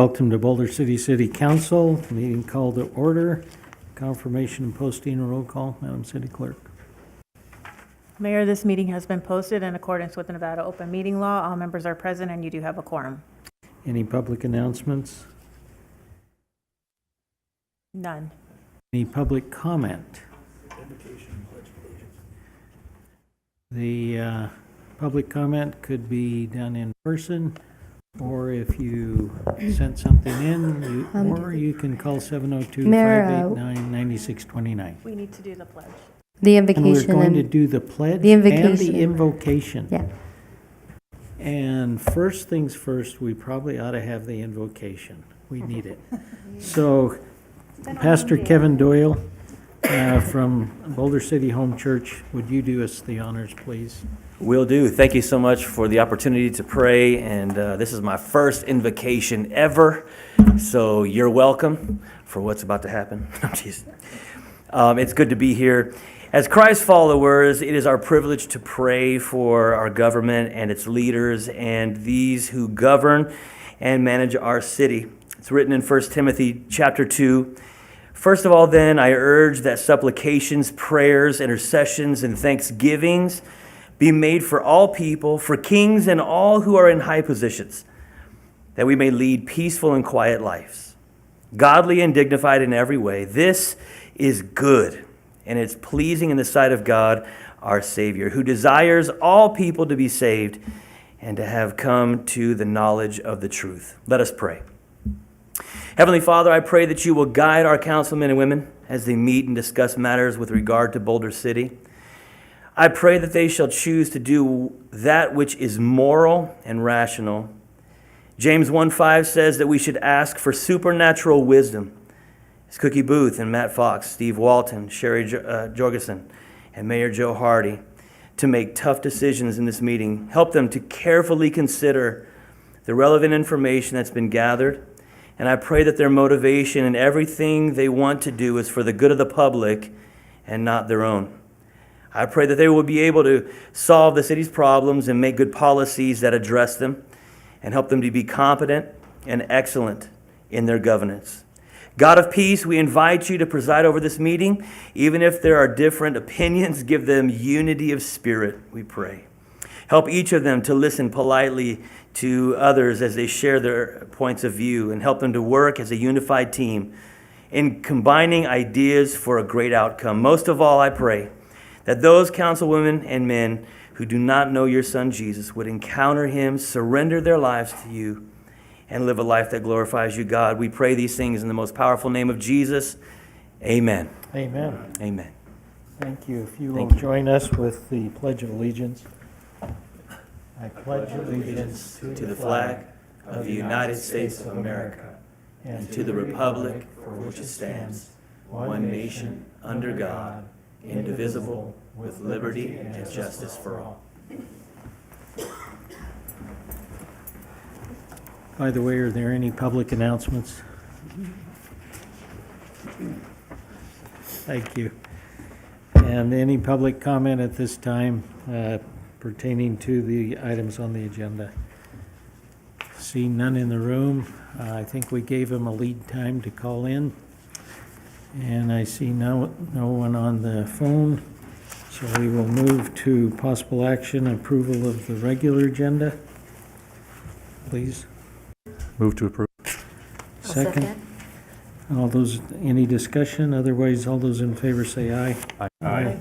Welcome to Boulder City City Council, meeting called to order. Confirmation and posting, roll call, Madam City Clerk. Mayor, this meeting has been posted in accordance with the Nevada Open Meeting Law. All members are present and you do have a quorum. Any public announcements? None. Any public comment? The public comment could be done in person, or if you sent something in, or you can call 702-589-9629. We need to do the pledge. The And we're invocation going to and do the pledge the and invocation. the invocation. yeah. And first things first, we probably ought to have the invocation. We need it. So Pastor Kevin Doyle from Boulder City Home Church, would you do us the honors, please? Will do. Thank you so much for the opportunity to pray, and this is my first invocation ever, so you're welcome for what's about to happen. Jeez. It's good to be here. As Christ followers, it is our privilege to pray for our government and its leaders and these who govern and manage our city. It's written in 1 Timothy chapter 2. First of all, then, I urge that supplications, prayers, intercessions, and thanksgivings be made for all people, for kings and all who are in high positions, that we may lead peaceful and quiet lives, godly and dignified in every way. This is good, and it's pleasing in the sight of God, our Savior, who desires all people to be saved and to have come to the knowledge of the truth. Let us pray. Heavenly Father, I pray that you will guide our councilmen and women as they meet and discuss matters with regard to Boulder City. I pray that they shall choose to do that which is moral and rational. James 1:5 says that we should ask for supernatural wisdom. As Cookie Booth and Matt Fox, Steve Walton, Sherry Jorgensen, and Mayor Joe Hardy to make tough decisions in this meeting. Help them to carefully consider the relevant information that's been gathered. And I pray that their motivation in everything they want to do is for the good of the public and not their own. I pray that they will be able to solve the city's problems and make good policies that address them and help them to be competent and excellent in their governance. God of peace, we invite you to preside over this meeting. Even if there are different opinions, give them unity of spirit, we pray. Help each of them to listen politely to others as they share their points of view, and help them to work as a unified team in combining ideas for a great outcome. Most of all, I pray that those councilwomen and men who do not know your Son Jesus would encounter him, surrender their lives to you, and live a life that glorifies you, God. We pray these things in the most powerful name of Jesus. Amen. Amen. Amen. Thank you. If you will Thank you. join us with the Pledge of Allegiance. I pledge allegiance To the flag of the United States of America and to the republic for which it stands, one nation, under God, indivisible, with liberty and justice for all. By the way, are there any public announcements? Thank you. And any public comment at this time pertaining to the items on the agenda? See none in the room. I think we gave them a lead time to call in. And I see no one on the phone. So we will move to possible action, approval of the regular agenda. Please. Move to approve. Second. All those, any discussion? Otherwise, all those in favor say aye. Aye.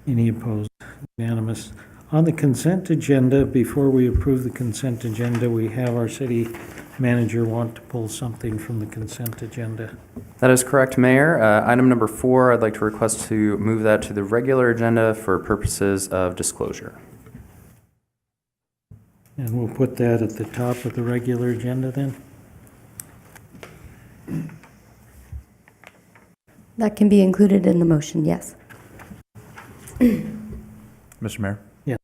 Any opposed? Unanimous. On the consent agenda, before we approve the consent agenda, we have our city manager want to pull something from the consent agenda. That is correct, Mayor. Item number 4, I'd like to request to move that to the regular agenda for purposes of disclosure. And we'll put that at the top of the regular agenda then. That can be included in the motion, yes. Mr. Mayor? Yes.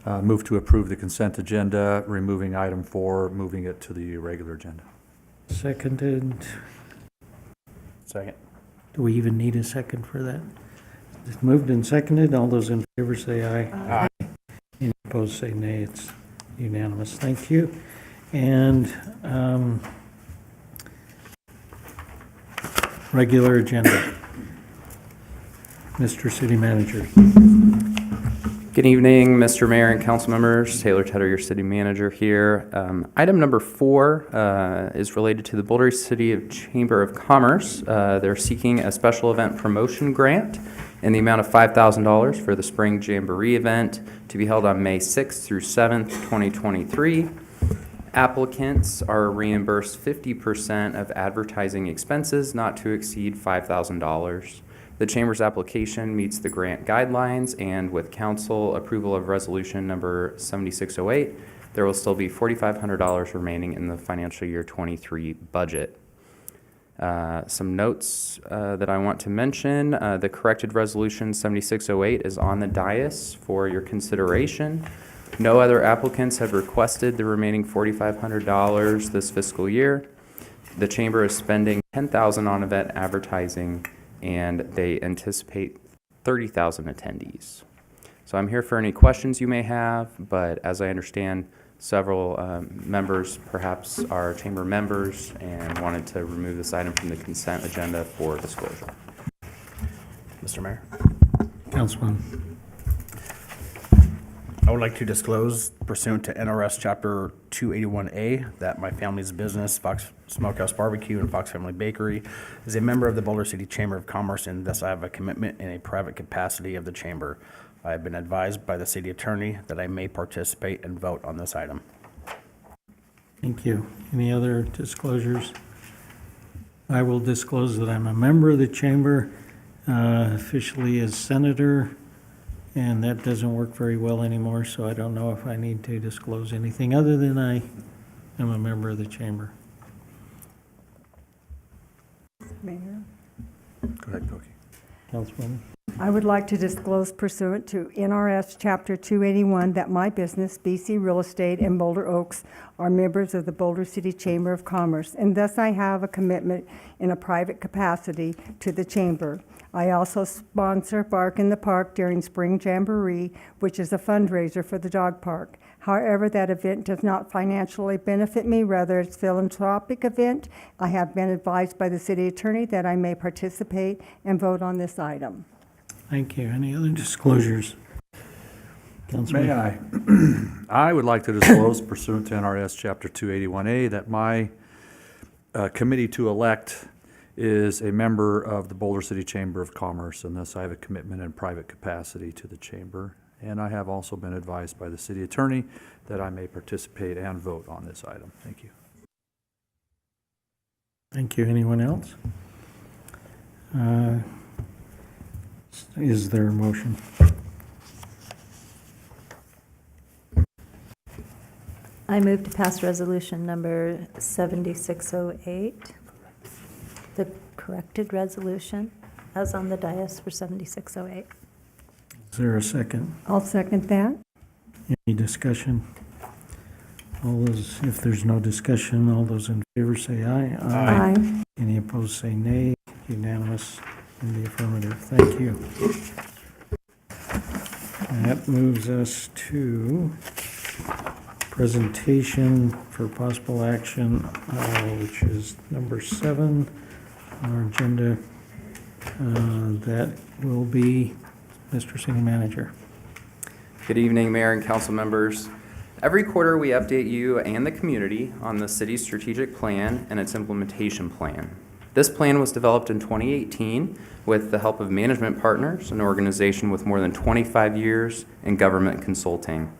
Move to approve the consent agenda, removing item 4, moving it to the regular agenda. Seconded. Second. Do we even need a second for that? It's moved and seconded. All those in favor say aye. Aye. Any opposed say nay. It's unanimous. Thank you. And regular agenda. Mr. City Manager. Good evening, Mr. Mayor and council members. Taylor Tedder, your city manager here. Item number 4 is related to the Boulder City Chamber of Commerce. They're seeking a special event promotion grant in the amount of $5,000 for the Spring Jamboree event to be held on May 6th through 7th, 2023. Applicants are reimbursed 50% of advertising expenses not to exceed $5,000. The Chamber's application meets the grant guidelines, and with council approval of resolution number 7608, there will still be $4,500 remaining in the financial year 23 budget. Some notes that I want to mention. The corrected resolution 7608 is on the dais for your consideration. No other applicants have requested the remaining $4,500 this fiscal year. The Chamber is spending $10,000 on event advertising, and they anticipate 30,000 attendees. So I'm here for any questions you may have, but as I understand, several members perhaps are chamber members and wanted to remove this item from the consent agenda for disclosure. Mr. Mayor, Councilman. I would like to disclose pursuant to NRS Chapter 281A that my family's business, Fox Smokehouse Barbecue and Fox Family Bakery, is a member of the Boulder City Chamber of Commerce, and thus I have a commitment in a private capacity of the chamber. I have been advised by the city attorney that I may participate and vote on this item. Thank you. Any other disclosures? I will disclose that I'm a member of the chamber, officially as senator, and that doesn't work very well anymore, so I don't know if I need to disclose anything other than I am a member of the chamber. Mayor, Go ahead, Cookie. Councilwoman? I would like to disclose pursuant to NRS Chapter 281 that my business, BC Real Estate and Boulder Oaks, are members of the Boulder City Chamber of Commerce, and thus I have a commitment in a private capacity to the chamber. I also sponsor Bark in the Park during Spring Jamboree, which is a fundraiser for the dog park. However, that event does not financially benefit me, rather it's a philanthropic event. I have been advised by the city attorney that I may participate and vote on this item. Thank you. Any other disclosures? Councilman? May I? I would like to disclose pursuant to NRS Chapter 281A that my committee to elect is a member of the Boulder City Chamber of Commerce, and thus I have a commitment in private capacity to the chamber. And I have also been advised by the city attorney that I may participate and vote on this item. Thank you. Thank you. Anyone else? Is there a motion? I move to pass resolution number 7608, the corrected resolution, as on the dais for 7608. Is there a second? I'll second that. Any discussion? All those, if there's no discussion, all those in favor say aye. Aye. Any opposed say nay. Unanimous in the affirmative. Thank you. That moves us to presentation for possible action, which is number 7 on our agenda. That will be Mr. City Manager. Good evening, Mayor and council members. Every quarter, we update you and the community on the city's strategic plan and its implementation plan. This plan was developed in 2018 with the help of Management Partners, an organization with more than 25 years in government consulting.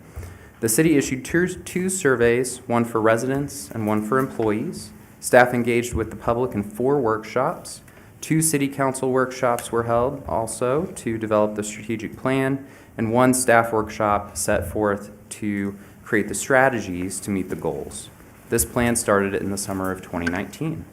The city issued two surveys, one for residents and one for employees. Staff engaged with the public in 4 workshops. 2 city council workshops were held also to develop the strategic plan, and 1 staff workshop set forth to create the strategies to meet the goals. This plan started in the summer of 2019.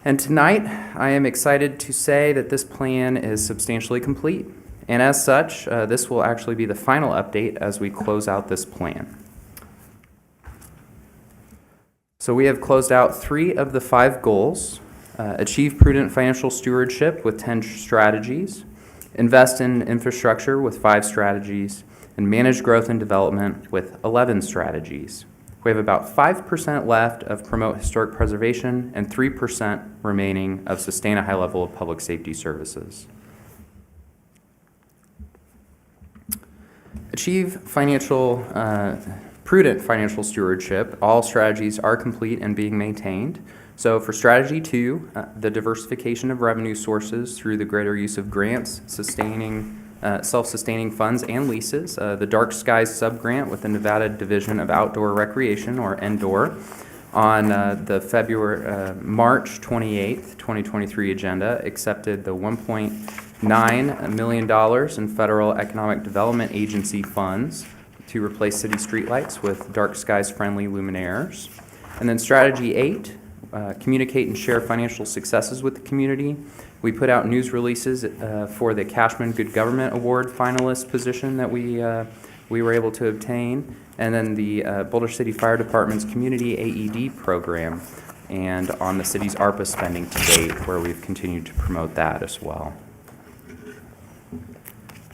And tonight, I am excited to say that this plan is substantially complete. And as such, this will actually be the final update as we close out this plan. So we have closed out 3 of the 5 goals. Achieve prudent financial stewardship with 10 strategies, invest in infrastructure with 5 strategies, and manage growth and development with 11 strategies. We have about 5% left of promote historic preservation and 3% remaining of sustain a high level of public safety services. Achieve prudent financial stewardship. All strategies are complete and being maintained. So for strategy 2, the diversification of revenue sources through the greater use of grants, self-sustaining funds and leases, the Dark Skies sub-grant with the Nevada Division of Outdoor Recreation, or NDOR, on the March 28th, 2023 agenda, accepted the $1.9 million in federal economic development agency funds to replace city streetlights with Dark Skies friendly luminaires. And then strategy 8, communicate and share financial successes with the community. We put out news releases for the Cashman Good Government Award finalist position that we were able to obtain, and then the Boulder City Fire Department's Community AED program, and on the city's ARPA spending to date, where we've continued to promote that as well.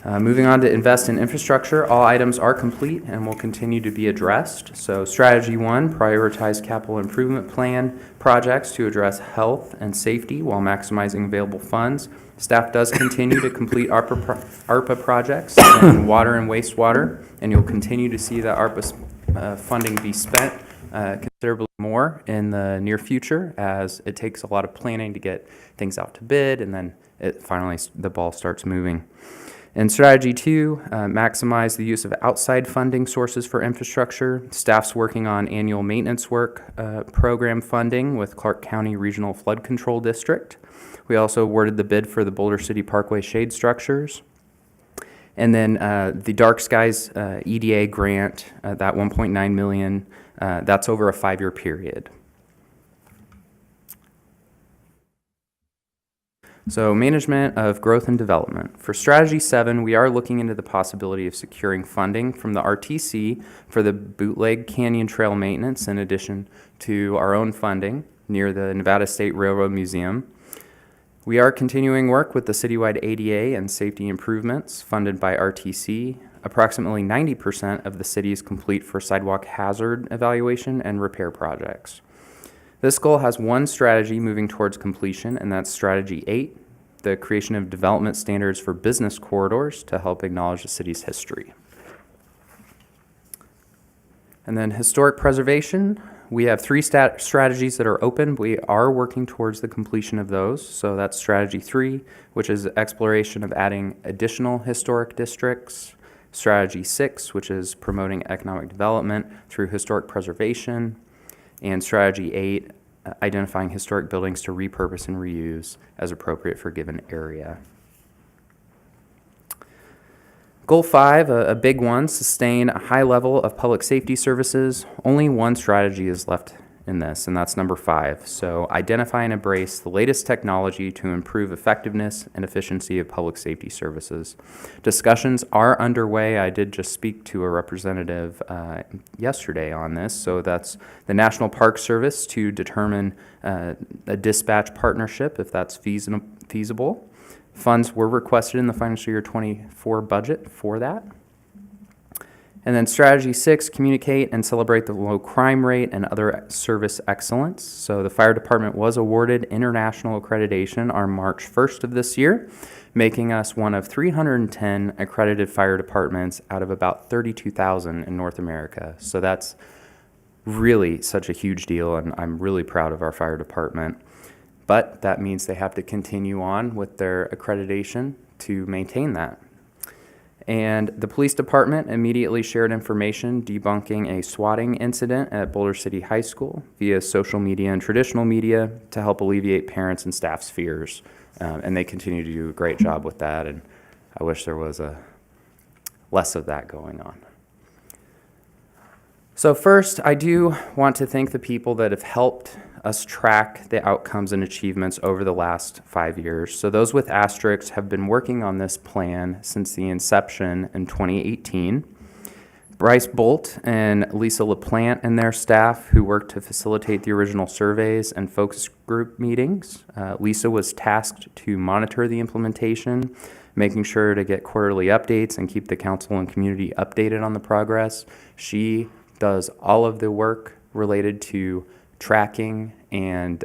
Moving on to invest in infrastructure, all items are complete and will continue to be addressed. So strategy 1, prioritize capital improvement plan projects to address health and safety while maximizing available funds. Staff does continue to complete ARPA projects in water and wastewater, and you'll continue to see that ARPA funding be spent considerably more in the near future, as it takes a lot of planning to get things out to bid, and then the ball starts moving. In strategy 2, maximize the use of outside funding sources for infrastructure. Staff's working on annual maintenance work program funding with Clark County Regional Flood Control District. We also awarded the bid for the Boulder City Parkway shade structures. And then the Dark Skies EDA grant, that $1.9 million, that's over a 5-year period. So management of growth and development. For strategy 7, we are looking into the possibility of securing funding from the RTC for the Bootleg Canyon Trail maintenance, in addition to our own funding near the Nevada State Railroad Museum. We are continuing work with the citywide ADA and safety improvements funded by RTC. Approximately 90% of the city is complete for sidewalk hazard evaluation and repair projects. This goal has one strategy moving towards completion, and that's strategy 8, the creation of development standards for business corridors to help acknowledge the city's history. And then historic preservation, we have 3 strategies that are open. We are working towards the completion of those. So that's strategy 3, which is exploration of adding additional historic districts. Strategy 6, which is promoting economic development through historic preservation. And strategy 8, identifying historic buildings to repurpose and reuse as appropriate for a given area. Goal 5, a big one, sustain a high level of public safety services. Only one strategy is left in this, and that's number 5. So identify and embrace the latest technology to improve effectiveness and efficiency of public safety services. Discussions are underway. I did just speak to a representative yesterday on this. So that's the National Park Service to determine a dispatch partnership, if that's feasible. Funds were requested in the financial year 24 budget for that. And then strategy 6, communicate and celebrate the low crime rate and other service excellence. So the fire department was awarded international accreditation on March 1st of this year, making us one of 310 accredited fire departments out of about 32,000 in North America. So that's really such a huge deal, and I'm really proud of our fire department. But that means they have to continue on with their accreditation to maintain that. And the police department immediately shared information debunking a swatting incident at Boulder City High School via social media and traditional media to help alleviate parents and staff's fears. And they continue to do a great job with that, and I wish there was less of that going on. So first, I do want to thank the people that have helped us track the outcomes and achievements over the last 5 years. So those with asterisks have been working on this plan since the inception in 2018. Bryce Bolt and Lisa LaPlante and their staff, who worked to facilitate the original surveys and focus group meetings. Lisa was tasked to monitor the implementation, making sure to get quarterly updates and keep the council and community updated on the progress. She does all of the work related to tracking and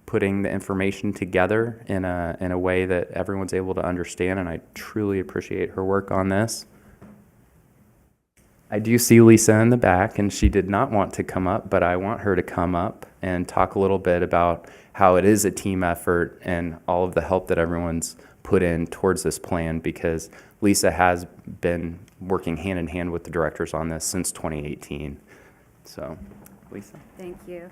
putting the information together in a way that everyone's able to understand, and I truly appreciate her work on this. I do see Lisa in the back, and she did not want to come up, but I want her to come up and talk a little bit about how it is a team effort and all of the help that everyone's put in towards this plan, because Lisa has been working hand in hand with the directors on this since 2018. So, Lisa. Thank you.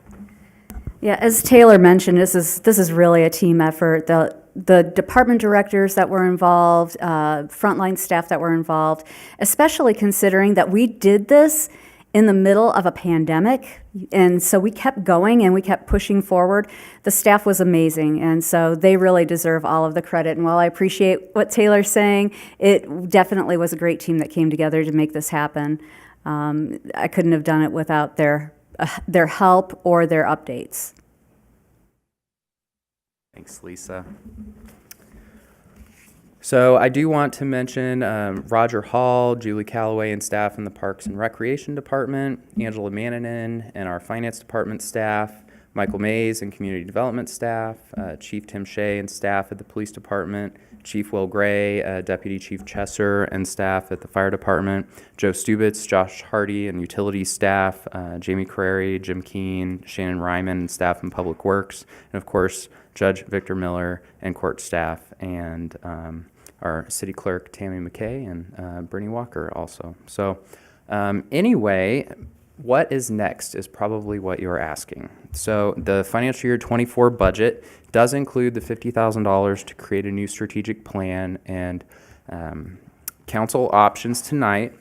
Yeah, as Taylor mentioned, this is really a team effort. The department directors that were involved, frontline staff that were involved, especially considering that we did this in the middle of a pandemic, and so we kept going and we kept pushing forward. The staff was amazing, and so they really deserve all of the credit. And while I appreciate what Taylor's saying, it definitely was a great team that came together to make this happen. I couldn't have done it without their help or their updates. Thanks, Lisa. So I do want to mention Roger Hall, Julie Calloway, and staff in the Parks and Recreation Department, Angela Mannanen and our Finance Department staff, Michael Mays and Community Development staff, Chief Tim Shea and staff at the Police Department, Chief Will Gray, Deputy Chief Chesser and staff at the Fire Department, Joe Stubitz, Josh Hardy and Utilities staff, Jamie Carreri, Jim Keene, Shannon Ryman and staff in Public Works, and of course Judge Victor Miller and court staff, and our City Clerk Tammy McKay and Brittany Walker also. So anyway, what is next is probably what you're asking. So the financial year 24 budget does include the $50,000 to create a new strategic plan, and council options tonight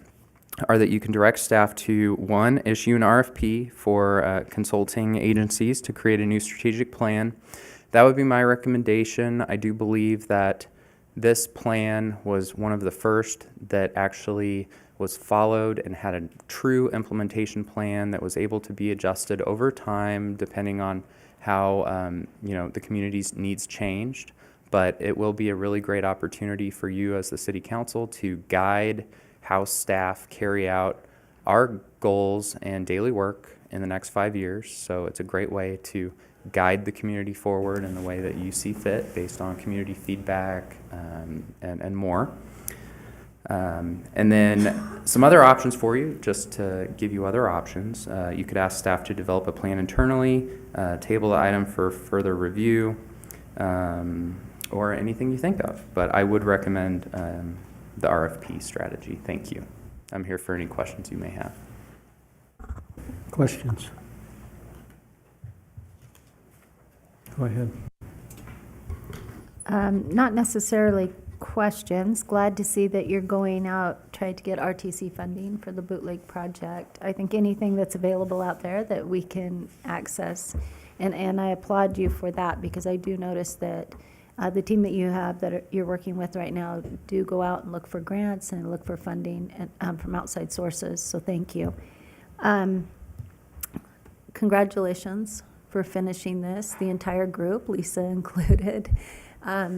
are that you can direct staff to, one, issue an RFP for consulting agencies to create a new strategic plan. That would be my recommendation. I do believe that this plan was one of the first that actually was followed and had a true implementation plan that was able to be adjusted over time depending on how the community's needs changed. But it will be a really great opportunity for you as the City Council to guide how staff carry out our goals and daily work in the next 5 years. So it's a great way to guide the community forward in the way that you see fit based on community feedback and more. And then some other options for you, just to give you other options. You could ask staff to develop a plan internally, table the item for further review, or anything you think of. But I would recommend the RFP strategy. Thank you. I'm here for any questions you may have. Questions? Go ahead. Not necessarily questions. Glad to see that you're going out, trying to get RTC funding for the Bootleg project. I think anything that's available out there that we can access, and I applaud you for that, because I do notice that the team that you have you're working with right now do go out and look for grants and look for funding from outside sources, so thank you. Congratulations for finishing this, the entire group, Lisa included.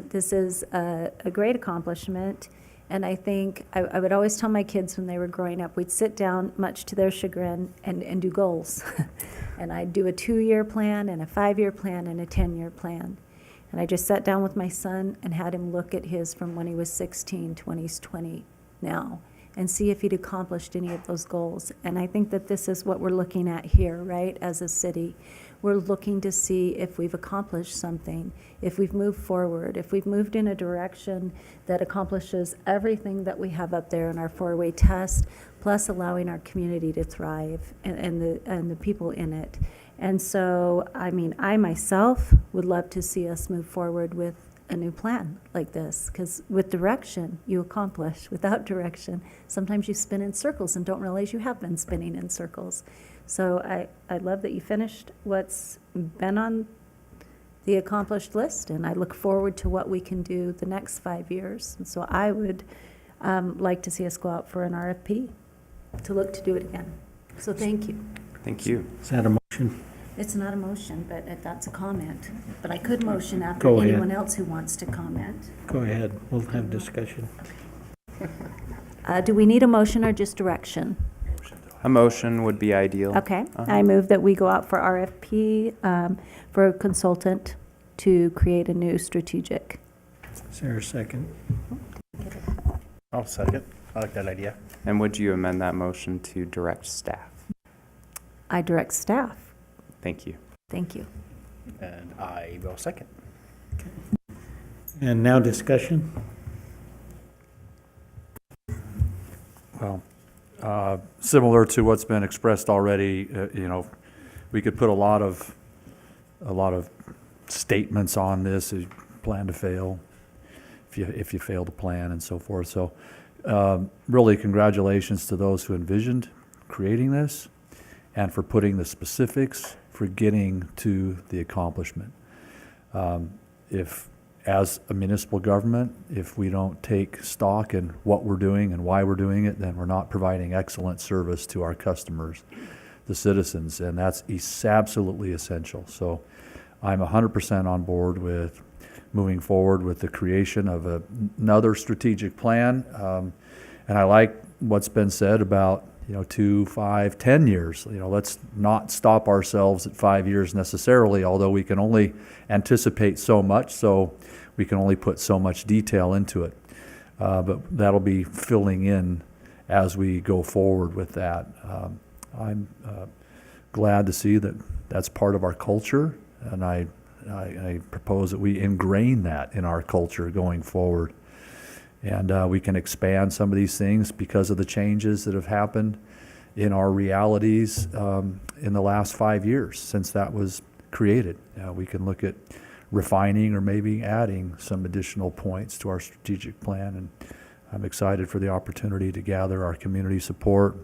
This is a great accomplishment, and I think I would always tell my kids when they were growing up, we'd sit down, much to their chagrin, and do goals. And I'd do a 2-year plan and a 5-year plan and a 10-year plan. And I just sat down with my son and had him look at his from when he was 16 to when he's 20 now, and see if he'd accomplished any of those goals. And I think that this is what we're looking at here, right, as a city. We're looking to see if we've accomplished something, if we've moved forward, if we've moved in a direction that accomplishes everything that we have up there in our 4-way test, plus allowing our community to thrive and the people in it. And so, I mean, I myself would love to see us move forward with a new plan like this, because with direction, you accomplish. Without direction, sometimes you spin in circles and don't realize you have been spinning in circles. So I love that you finished what's been on the accomplished list, and I look forward to what we can do the next 5 years. And so I would like to see us go out for an RFP to look to do it again. So thank you. Thank you. Is that a motion? It's not a motion, but that's a comment. But I could motion after Go ahead. anyone else who wants to comment. Go ahead. We'll have discussion. Do we need a motion or just direction? A motion would be ideal. Okay, I move that we go out for RFP for a consultant to create a new strategic. Is there a second? I'll second. I like that idea. And would you amend that motion to direct staff? I direct staff. Thank you. Thank you. And I will second. And now discussion? Well, similar to what's been expressed already, we could put a lot of statements on this, plan to fail, if you fail to plan and so forth. So really congratulations to those who envisioned creating this and for putting the specifics for getting to the accomplishment. If, as a municipal government, if we don't take stock in what we're doing and why we're doing it, then we're not providing excellent service to our customers, the citizens, and that's absolutely essential. So I'm 100% on board with moving forward with the creation of another strategic plan. And I like what's been said about 2, 5, 10 years. Let's not stop ourselves at 5 years necessarily, although we can only anticipate so much, so we can only put so much detail into it. But that'll be filling in as we go forward with that. I'm glad to see that that's part of our culture, and I propose that we ingrain that in our culture going forward. And we can expand some of these things because of the changes that have happened in our realities in the last 5 years since that was created. We can look at refining or maybe adding some additional points to our strategic plan. And I'm excited for the opportunity to gather our community support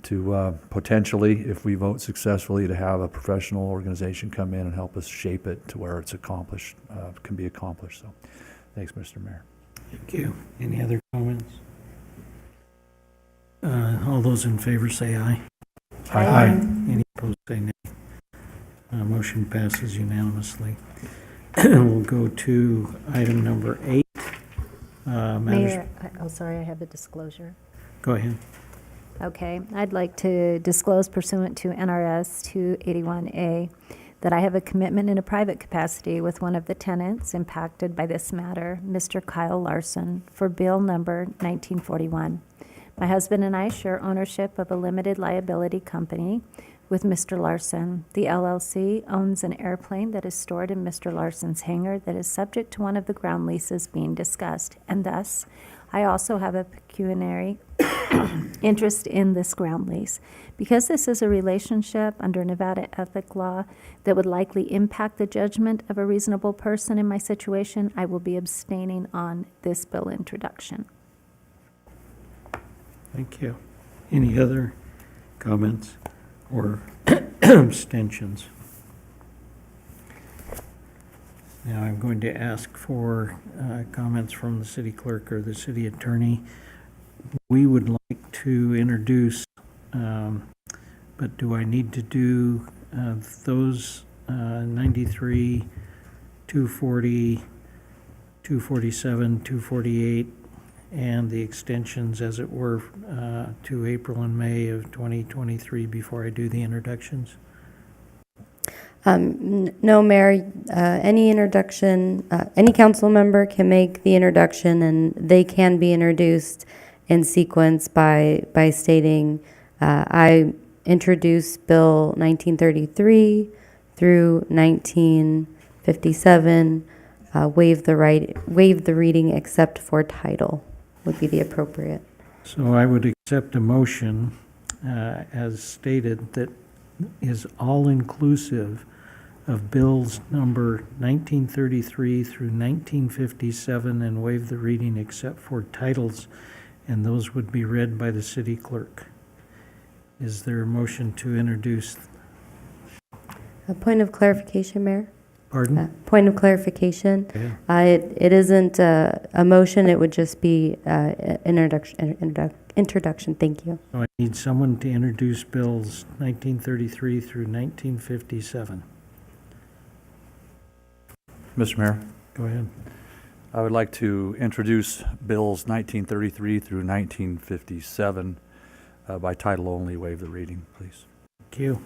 to potentially, if we vote successfully, to have a professional organization come in and help us shape it to where it's accomplished, can be accomplished. So thanks, Mr. Mayor. Thank you. Any other comments? All those in favor say aye. Aye. Any opposed say nay. Motion passes unanimously. We'll go to item number 8. Mayor, sorry, I have a disclosure. Go ahead. Okay, I'd like to disclose pursuant to NRS 281A that I have a commitment in a private capacity with one of the tenants impacted by this matter, Mr. Kyle Larson, for bill number 1941. My husband and I share ownership of a limited liability company with Mr. Larson. The LLC owns an airplane that is stored in Mr. Larson's hangar that is subject to one of the ground leases being discussed, and thus I also have a pecuniary interest in this ground lease. Because this is a relationship under Nevada ethic law that would likely impact the judgment of a reasonable person in my situation, I will be abstaining on this bill introduction. Thank you. Any other comments or abstentions? Now I'm going to ask for comments from the city clerk or the city attorney. We would like to introduce, but do I need to do those 93, 240, 247, 248, and the extensions, as it were, to April and May of 2023 before I do the introductions? No, Mayor, any introduction, any council member can make the introduction, and they can be introduced in sequence by stating, I introduce Bill 1933 through 1957, waive the reading except for title would be the appropriate. So I would accept a motion as stated that is all-inclusive of bills number 1933 through 1957 and waive the reading except for titles, and those would be read by the city clerk. Is there a motion to introduce? A point of clarification, Mayor? Pardon? Point of clarification. Okay. It isn't a motion, it would just be introduction. Thank you. So I need someone to introduce bills 1933 through 1957. Mr. Mayor, Go ahead. I would like to introduce bills 1933 through 1957 by title only, waive the reading, please. Thank you.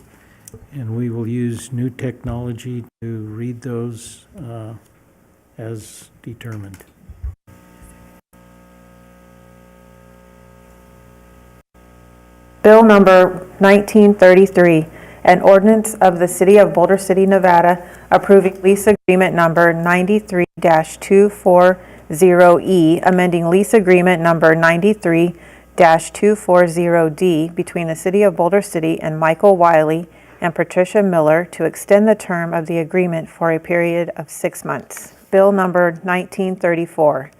And we will use new technology to read those as determined. Bill number 1933, an ordinance of the City of Boulder City, Nevada, approving lease agreement number 93-240E, amending lease agreement number 93-240D between the City of Boulder City and Michael Wiley and Patricia Miller to extend the term of the agreement for a period of 6 months. Bill number 1934,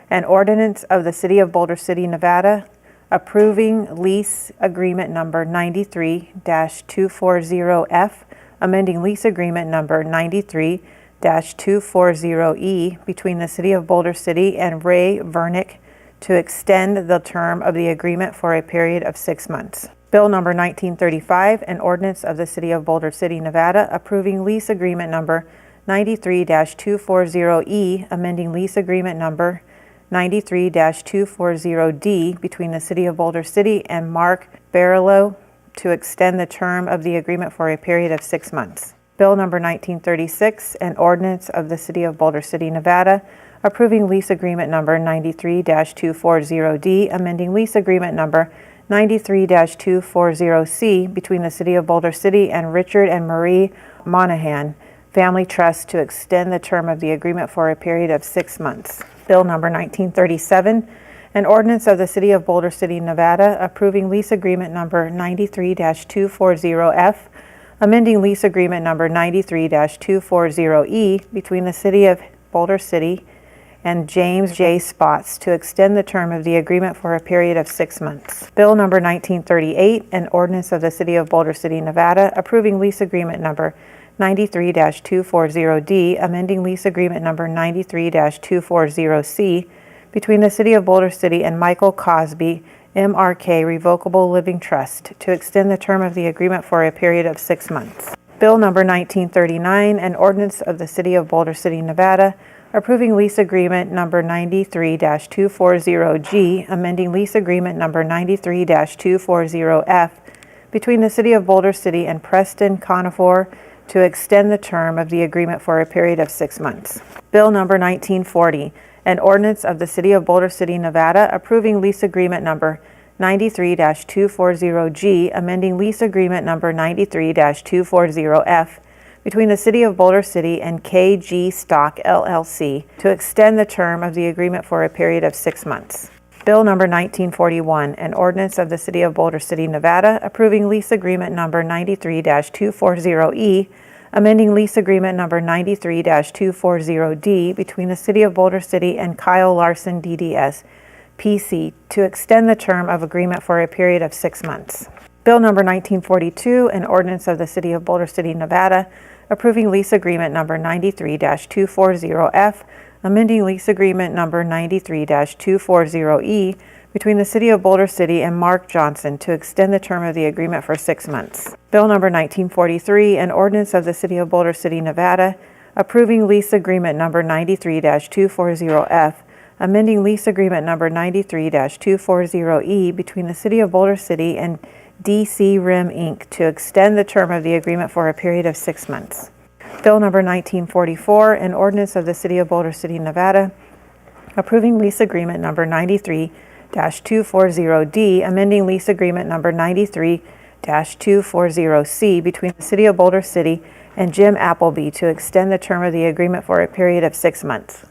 an ordinance of the City of Boulder City, Nevada, approving lease agreement number 93-240F, amending lease agreement number 93-240E between the City of Boulder City and Ray Vernick to extend the term of the agreement for a period of 6 months. Bill number 1935, an ordinance of the City of Boulder City, Nevada, approving lease agreement number 93-240E, amending lease agreement number 93-240D between the City of Boulder City and Mark Barillo to extend the term of the agreement for a period of 6 months. Bill number 1936, an ordinance of the City of Boulder City, Nevada, approving lease agreement number 93-240D, amending lease agreement number 93-240C between the City of Boulder City and Richard and Marie Monahan Family Trust to extend the term of the agreement for a period of 6 months. Bill number 1937, an ordinance of the City of Boulder City, Nevada, approving lease agreement number 93-240F, amending lease agreement number 93-240E between the City of Boulder City and James J. Spots to extend the term of the agreement for a period of 6 months. Bill number 1938, an ordinance of the City of Boulder City, Nevada, approving lease agreement number 93-240D, amending lease agreement number 93-240C between the City of Boulder City and Michael Cosby, MRK Revocable Living Trust to extend the term of the agreement for a period of 6 months. Bill number 1939, an ordinance of the City of Boulder City, Nevada, approving lease agreement number 93-240G, amending lease agreement number 93-240F between the City of Boulder City and Preston Conifer to extend the term of the agreement for a period of 6 months. Bill number 1940, an ordinance of the City of Boulder City, Nevada, approving lease agreement number 93-240G, amending lease agreement number 93-240F between the City of Boulder City and KG Stock LLC to extend the term of the agreement for a period of 6 months. Bill number 1941, an ordinance of the City of Boulder City, Nevada, approving lease agreement number 93-240E, amending lease agreement number 93-240D between the City of Boulder City and Kyle Larson DDS, PC, to extend the term of agreement for a period of 6 months. Bill number 1942, an ordinance of the City of Boulder City, Nevada, approving lease agreement number 93-240F, amending lease agreement number 93-240E between the City of Boulder City and Mark Johnson to extend the term of the agreement for 6 months. Bill number 1943, an ordinance of the City of Boulder City, Nevada, approving lease agreement number 93-240F, amending lease agreement number 93-240E between the City of Boulder City and DC Rim Inc. to extend the term of the agreement for a period of 6 months. Bill number 1944, an ordinance of the City of Boulder City, Nevada, approving lease agreement number 93-240D, amending lease agreement number 93-240C between the City of Boulder City and Jim Appleby to extend the term of the agreement for a period of 6 months.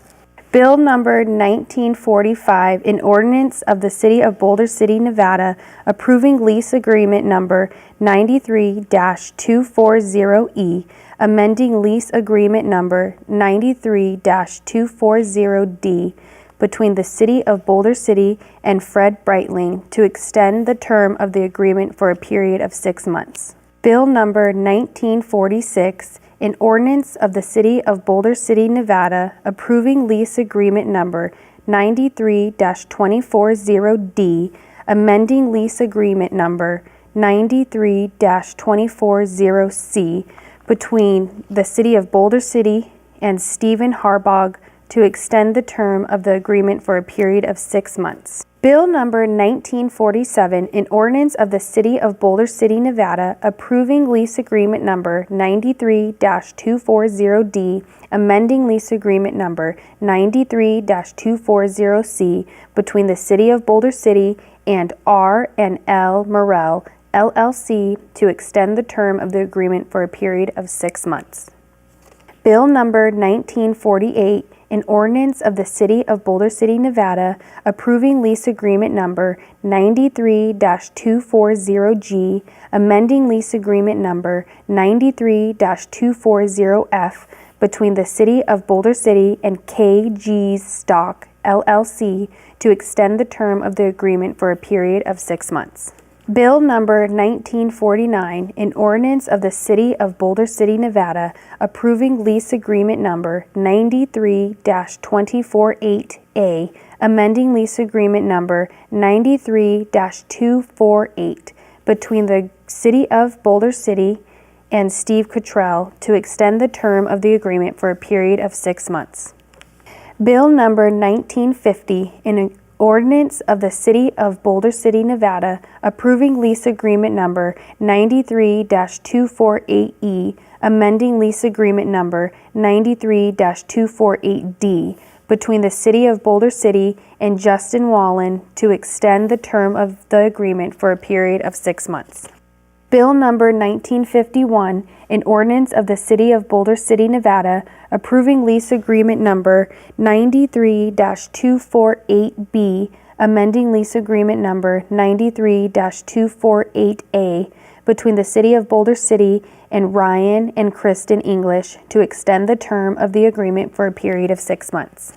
Bill number 1945, an ordinance of the City of Boulder City, Nevada, approving lease agreement number 93-240E, amending lease agreement number 93-240D between the City of Boulder City and Fred Breitling to extend the term of the agreement for a period of 6 months. Bill number 1946, an ordinance of the City of Boulder City, Nevada, approving lease agreement number 93-240D, amending lease agreement number 93-240C between the City of Boulder City and Stephen Harbog to extend the term of the agreement for a period of 6 months. Bill number 1947, an ordinance of the City of Boulder City, Nevada, approving lease agreement number 93-240D, amending lease agreement number 93-240C between the City of Boulder City and R&L Morel, LLC, to extend the term of the agreement for a period of 6 months. Bill number 1948, an ordinance of the City of Boulder City, Nevada, approving lease agreement number 93-240G, amending lease agreement number 93-240F between the City of Boulder City and KG's Stock, LLC, to extend the term of the agreement for a period of 6 months. Bill number 1949, an ordinance of the City of Boulder City, Nevada, approving lease agreement number 93-248A, amending lease agreement number 93-248 between the City of Boulder City and Steve Cottrell to extend the term of the agreement for a period of 6 months. Bill number 1950, an ordinance of the City of Boulder City, Nevada, approving lease agreement number 93-248E, amending lease agreement number 93-248D between the City of Boulder City and Justin Wallen to extend the term of the agreement for a period of 6 months. Bill number 1951, an ordinance of the City of Boulder City, Nevada, approving lease agreement number 93-248B, amending lease agreement number 93-248A between the City of Boulder City and Ryan and Kristen English to extend the term of the agreement for a period of 6 months.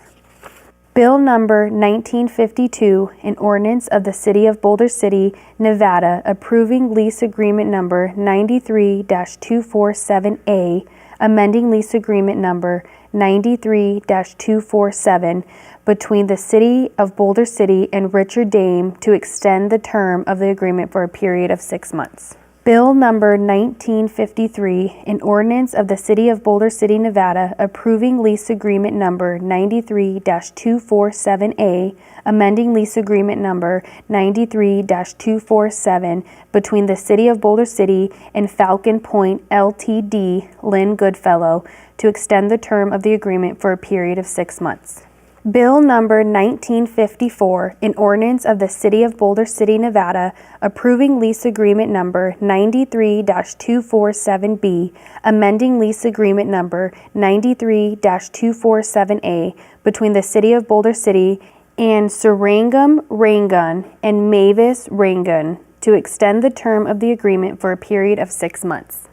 Bill number 1952, an ordinance of the City of Boulder City, Nevada, approving lease agreement number 93-247A, amending lease agreement number 93-247 between the City of Boulder City and Richard Dame to extend the term of the agreement for a period of 6 months. Bill number 1953, an ordinance of the City of Boulder City, Nevada, approving lease agreement number 93-247A, amending lease agreement number 93-247 between the City of Boulder City and Falcon Point Ltd., Lynn Goodfellow, to extend the term of the agreement for a period of 6 months. Bill number 1954, an ordinance of the City of Boulder City, Nevada, approving lease agreement number 93-247B, amending lease agreement number 93-247A between the City of Boulder City and Sarangam Rangun and Mavis Rangun to extend the term of the agreement for a period of 6 months.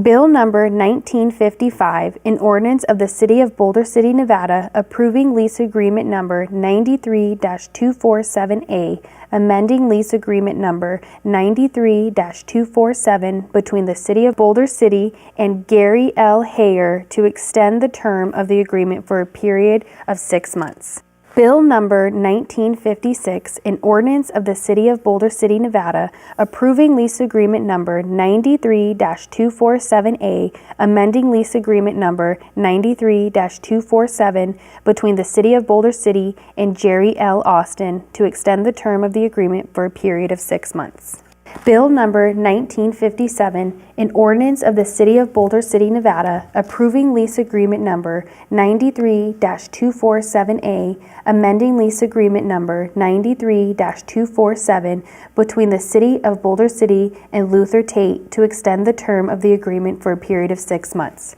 Bill number 1955, an ordinance of the City of Boulder City, Nevada, approving lease agreement number 93-247A, amending lease agreement number 93-247 between the City of Boulder City and Gary L. Hayer to extend the term of the agreement for a period of 6 months. Bill number 1956, an ordinance of the City of Boulder City, Nevada, approving lease agreement number 93-247A, amending lease agreement number 93-247 between the City of Boulder City and Jerry L. Austin to extend the term of the agreement for a period of 6 months. Bill number 1957, an ordinance of the City of Boulder City, Nevada, approving lease agreement number 93-247A, amending lease agreement number 93-247 between the City of Boulder City and Luther Tate to extend the term of the agreement for a period of 6 months.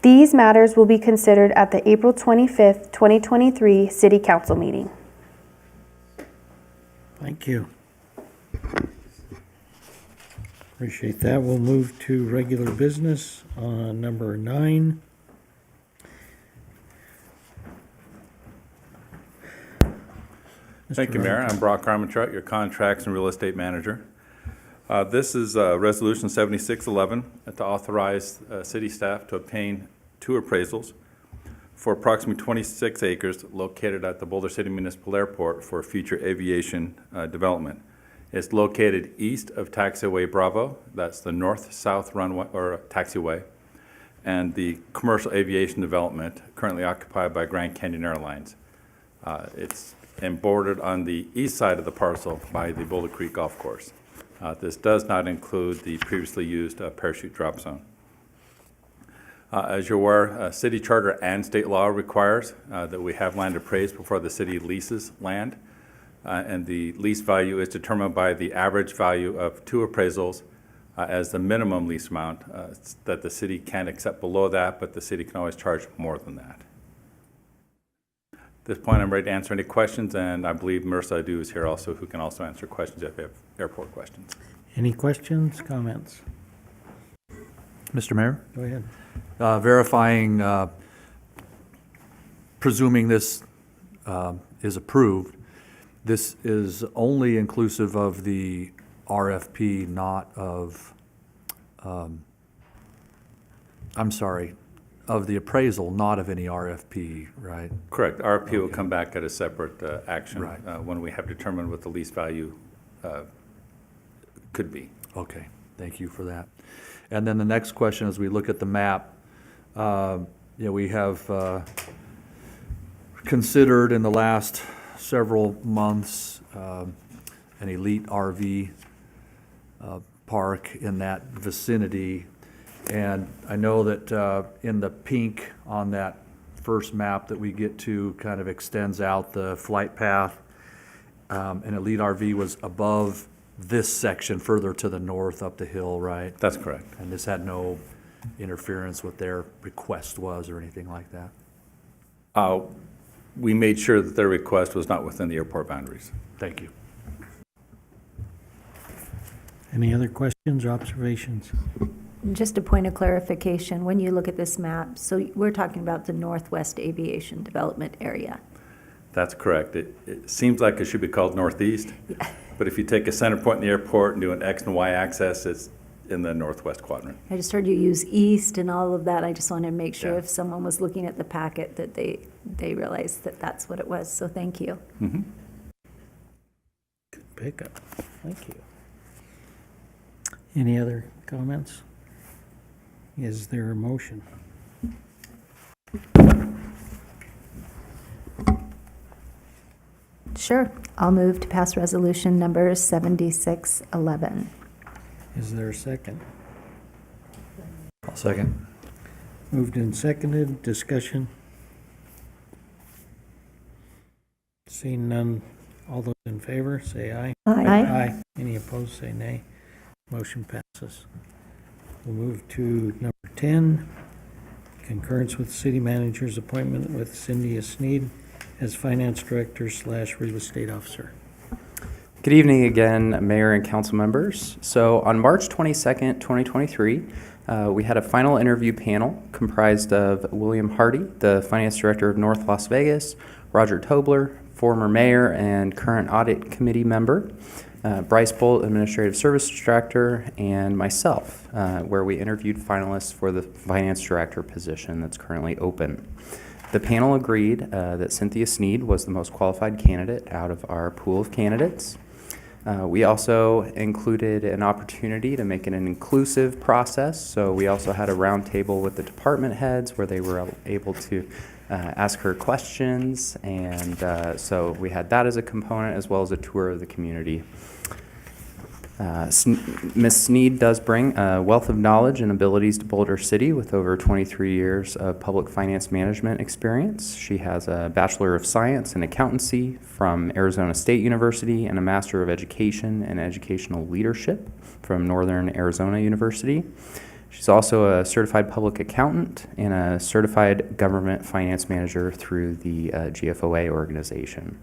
These matters will be considered at the April 25th, 2023 City Council meeting. Thank you. Appreciate that. We'll move to regular business on number 9. Thank you, Mayor. I'm Brock Armentrout, your Contracts and Real Estate Manager. This is Resolution 7611 to authorize city staff to obtain 2 appraisals for approximately 26 acres located at the Boulder City Municipal Airport for future aviation development. It's located east of Taxiway Bravo. That's the north-south runway or taxiway. and the commercial aviation development currently occupied by Grand Canyon Airlines. It's bordered on the east side of the parcel by the Boulder Creek Golf Course. This does not include the previously used parachute drop zone. As you're aware, city charter and state law requires that we have land appraised before the city leases land. And the lease value is determined by the average value of 2 appraisals as the minimum lease amount that the city can accept below that, but the city can always charge more than that. At this point, I'm ready to answer any questions, and I believe Marissa Adu is here also, who can also answer questions if you have airport questions. Any questions, comments? Mr. Mayor? Go ahead. Verifying, presuming this is approved, this is only inclusive of the RFP, not of, I'm sorry, of the appraisal, not of any RFP, right? Correct. RFP will come back at a separate action Right. when we have determined what the lease value could be. Okay, thank you for that. And then the next question, as we look at the map, we have considered in the last several months an elite RV park in that vicinity. And I know that in the pink on that first map that we get to kind of extends out the flight path. And elite RV was above this section further to the north up the hill, right? That's correct. And this had no interference with their request was or anything like that? We made sure that their request was not within the airport boundaries. Thank you. Any other questions or observations? Just a point of clarification, when you look at this map, so we're talking about the Northwest Aviation Development Area. That's correct. It seems like it should be called Northeast, but if you take a center point in the airport and do an X and Y axis, it's in the northwest quadrant. I just heard you use east and all of that. I just wanted to make sure Yeah. if someone was looking at the packet that they realized that that's what it was. So thank you. Mm-hmm. Good pickup. Thank you. Any other comments? Is there a motion? Sure. I'll move to pass resolution number 7611. Is there a second? I'll second. Moved and seconded, discussion. Seeing none, all those in favor, say aye. Aye. Any opposed, say nay. Motion passes. We'll move to number 10, concurrence with city manager's appointment with Cynthia Sneed as finance director / real estate officer. Good evening again, Mayor and council members. So on March 22nd, 2023, we had a final interview panel comprised of William Hardy, the finance director of North Las Vegas, Roger Tobler, former mayor and current audit committee member, Bryce Bolt, administrative service director, and myself, where we interviewed finalists for the finance director position that's currently open. The panel agreed that Cynthia Sneed was the most qualified candidate out of our pool of candidates. We also included an opportunity to make it an inclusive process, so we also had a roundtable with the department heads where they were able to ask her questions, and so we had that as a component as well as a tour of the community. Ms. Sneed does bring a wealth of knowledge and abilities to Boulder City with over 23 years of public finance management experience. She has a Bachelor of Science in Accountancy from Arizona State University and a Master of Education in Educational Leadership from Northern Arizona University. She's also a certified public accountant and a certified government finance manager through the GFOA organization.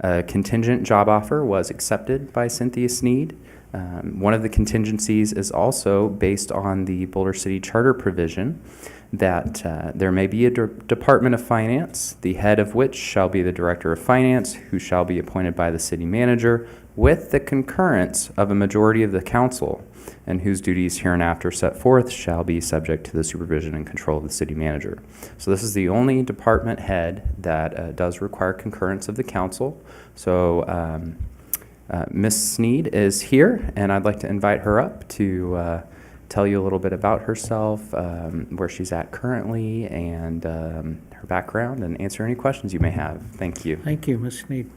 A contingent job offer was accepted by Cynthia Sneed. One of the contingencies is also based on the Boulder City Charter provision that there may be a Department of Finance, the head of which shall be the Director of Finance, who shall be appointed by the city manager with the concurrence of a majority of the council, and whose duties hereinafter set forth shall be subject to the supervision and control of the city manager. So this is the only department head that does require concurrence of the council. So Ms. Sneed is here, and I'd like to invite her up to tell you a little bit about herself, where she's at currently, and her background, and answer any questions you may have. Thank you. Thank you, Ms. Sneed.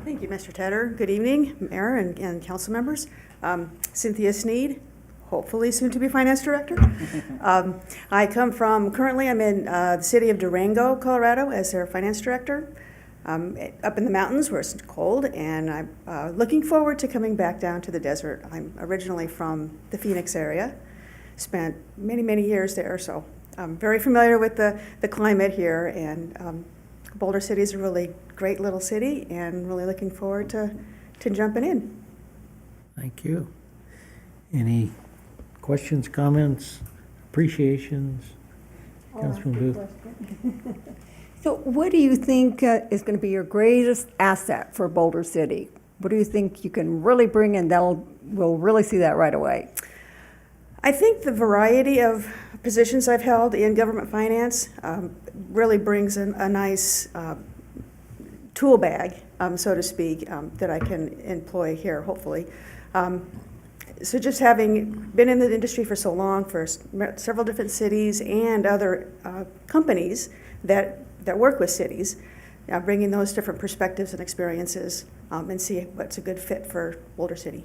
Thank you, Mr. Tedder. Good evening, Mayor and council members. Cynthia Sneed, hopefully soon to be Finance Director. Currently I'm in the city of Durango, Colorado as their Finance Director. Up in the mountains where it's cold, and I'm looking forward to coming back down to the desert. I'm originally from the Phoenix area, spent many, many years there, so I'm very familiar with the climate here, and Boulder City is a really great little city, and really looking forward to jumping in. Thank you. Any questions, comments, appreciations? Councilman Booth? So what do you think is going to be your greatest asset for Boulder City? What do you think you can really bring in we'll really see that right away? I think the variety of positions I've held in government finance really brings a nice tool bag, so to speak, that I can employ here, hopefully. So just having been in the industry for so long, for several different cities and other companies that work with cities, bringing those different perspectives and experiences and see what's a good fit for Boulder City.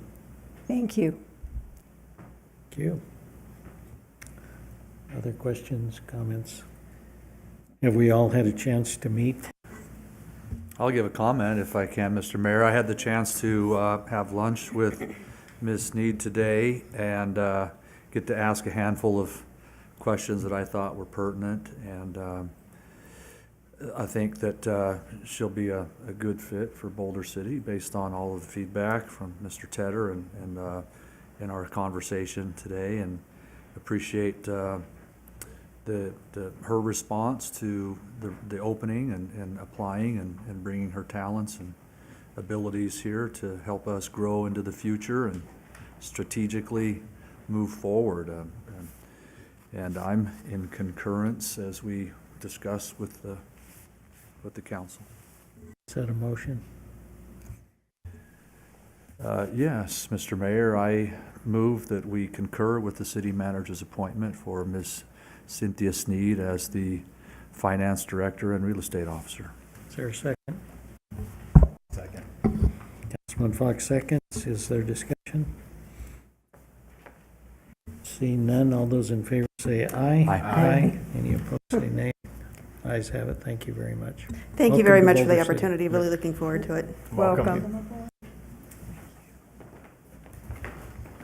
Thank you. Thank you. Other questions, comments? Have we all had a chance to meet? I'll give a comment if I can, Mr. Mayor. I had the chance to have lunch with Ms. Sneed today and get to ask a handful of questions that I thought were pertinent, and I think that she'll be a good fit for Boulder City based on all of the feedback from Mr. Tedder and in our conversation today, and appreciate her response to the opening and applying and bringing her talents and abilities here to help us grow into the future and strategically move forward. And I'm in concurrence as we discuss with the council. Is that a motion? Yes, Mr. Mayor, I move that we concur with the city manager's appointment for Ms. Cynthia Sneed as the finance director and real estate officer. Is there a second? Second. Councilman Fox seconds. Is there discussion? Seeing none, all those in favor say aye. Aye. Any opposed say nay. Ayes have it. Thank you very much. Thank you Welcome very to much for the Boulder City. opportunity. Really looking forward to it. Welcome.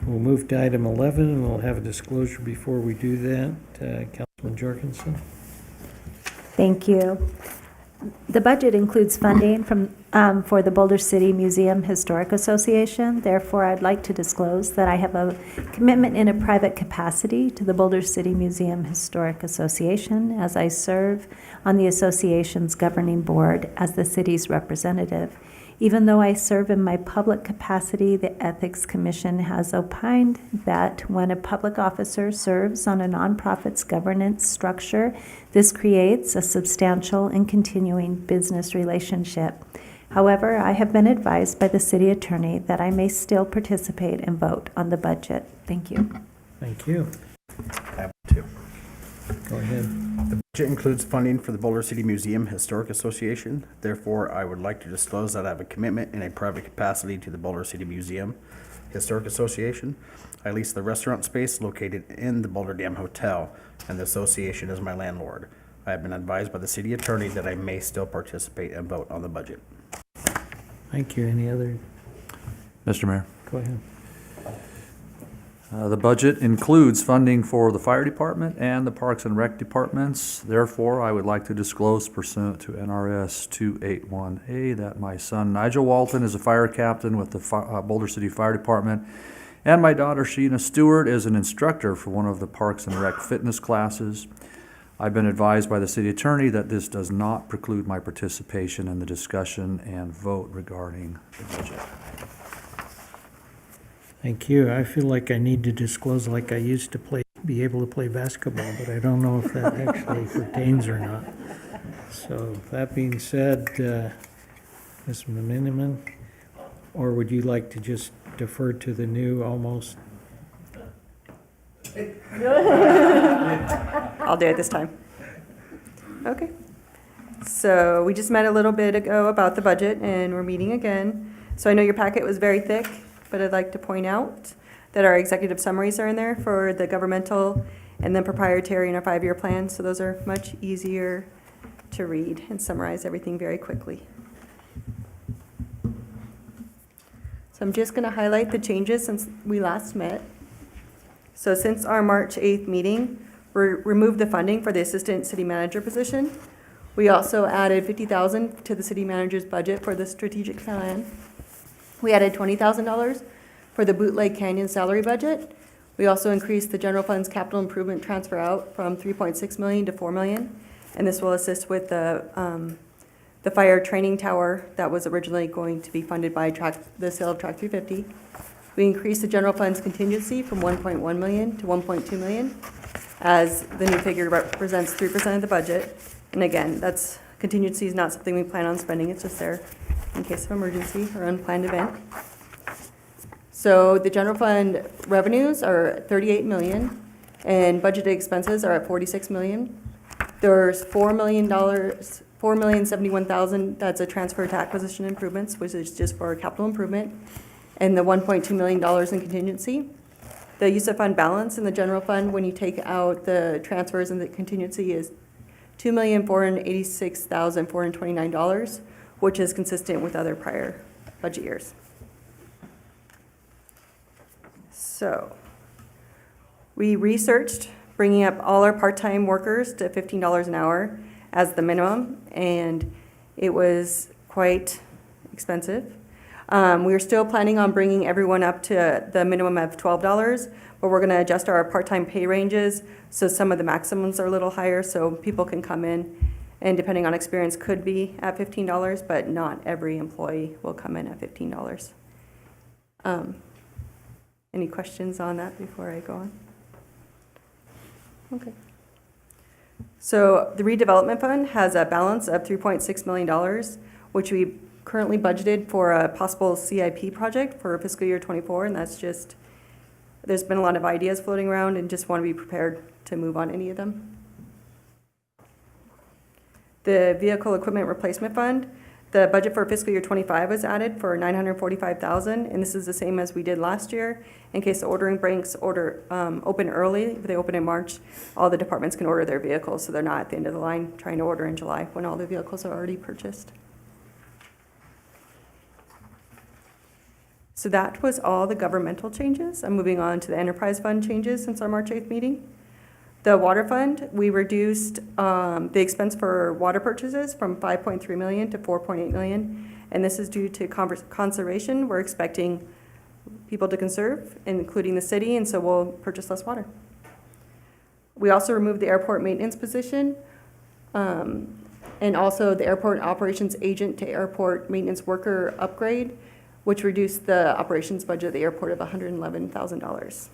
We'll move to item 11, and we'll have a disclosure before we do that. Councilman Jorgensen. Thank you. The budget includes funding for the Boulder City Museum Historic Association. Therefore, I'd like to disclose that I have a commitment in a private capacity to the Boulder City Museum Historic Association as I serve on the association's governing board as the city's representative. Even though I serve in my public capacity, the Ethics Commission has opined that when a public officer serves on a nonprofit's governance structure, this creates a substantial and continuing business relationship. However, I have been advised by the city attorney that I may still participate and vote on the budget. Thank you. Thank you. I have two. Go ahead. The budget includes funding for the Boulder City Museum Historic Association. Therefore, I would like to disclose that I have a commitment in a private capacity to the Boulder City Museum Historic Association. I lease the restaurant space located in the Boulder Dam Hotel, and the association is my landlord. I have been advised by the city attorney that I may still participate and vote on the budget. Thank you. Any other? Mr. Mayor. Go ahead. The budget includes funding for the fire department and the parks and rec departments. Therefore, I would like to disclose pursuant to NRS 281A that my son Nigel Walton is a fire captain with the Boulder City Fire Department, and my daughter Sheena Stewart is an instructor for one of the parks and rec fitness classes. I've been advised by the city attorney that this does not preclude my participation in the discussion and vote regarding the budget. Thank you. I feel like I need to disclose like I used to be able to play basketball, but I don't know if that actually pertains or not. So that being said, Ms. Miniman, or would you like to just defer to the new almost. I'll do it this time. Okay. So we just met a little bit ago about the budget, and we're meeting again. So I know your packet was very thick, but I'd like to point out that our executive summaries are in there for the governmental and then proprietary and our 5-year plan. So those are much easier to read and summarize everything very quickly. So I'm just going to highlight the changes since we last met. So since our March 8th meeting, we removed the funding for the assistant city manager position. We also added $50,000 to the city manager's budget for the strategic plan. We added $20,000 for the Bootleg Canyon salary budget. We also increased the general fund's capital improvement transfer out from $3.6 million to $4 million, and this will assist with the fire training tower that was originally going to be funded by the sale of Track 350. We increased the general fund's contingency from $1.1 million to $1.2 million, as the new figure represents 3% of the budget. And again, that's contingency is not something we plan on spending, it's just there in case of emergency or unplanned event. So the general fund revenues are $38 million, and budgeted expenses are at $46 million. There's $4,071,000, that's a transfer to acquisition improvements, which is just for capital improvement, and the $1.2 million in contingency. The use of fund balance in the general fund, when you take out the transfers and the contingency, is $2,486,429, which is consistent with other prior budget years. So we researched bringing up all our part-time workers to $15 an hour as the minimum, and it was quite expensive. We are still planning on bringing everyone up to the minimum of $12, but we're going to adjust our part-time pay ranges, so some of the maximums are a little higher, so people can come in and, depending on experience, could be at $15, but not every employee will come in at $15. Any questions on that before I go on? Okay. So the redevelopment fund has a balance of $3.6 million, which we currently budgeted for a possible CIP project for fiscal year '24, and that's just, there's been a lot of ideas floating around and just want to be prepared to move on any of them. The vehicle equipment replacement fund, the budget for fiscal year '25 was added for $945,000, and this is the same as we did last year. In case the ordering banks open early, if they open in March, all the departments can order their vehicles, so they're not at the end of the line trying to order in July when all the vehicles are already purchased. So that was all the governmental changes. I'm moving on to the enterprise fund changes since our March 8th meeting. The water fund, we reduced the expense for water purchases from $5.3 million to $4.8 million, and this is due to conservation. We're expecting people to conserve, including the city, and so we'll purchase less water. We also removed the airport maintenance position, and also the airport operations agent to airport maintenance worker upgrade, which reduced the operations budget of the airport of $111,000.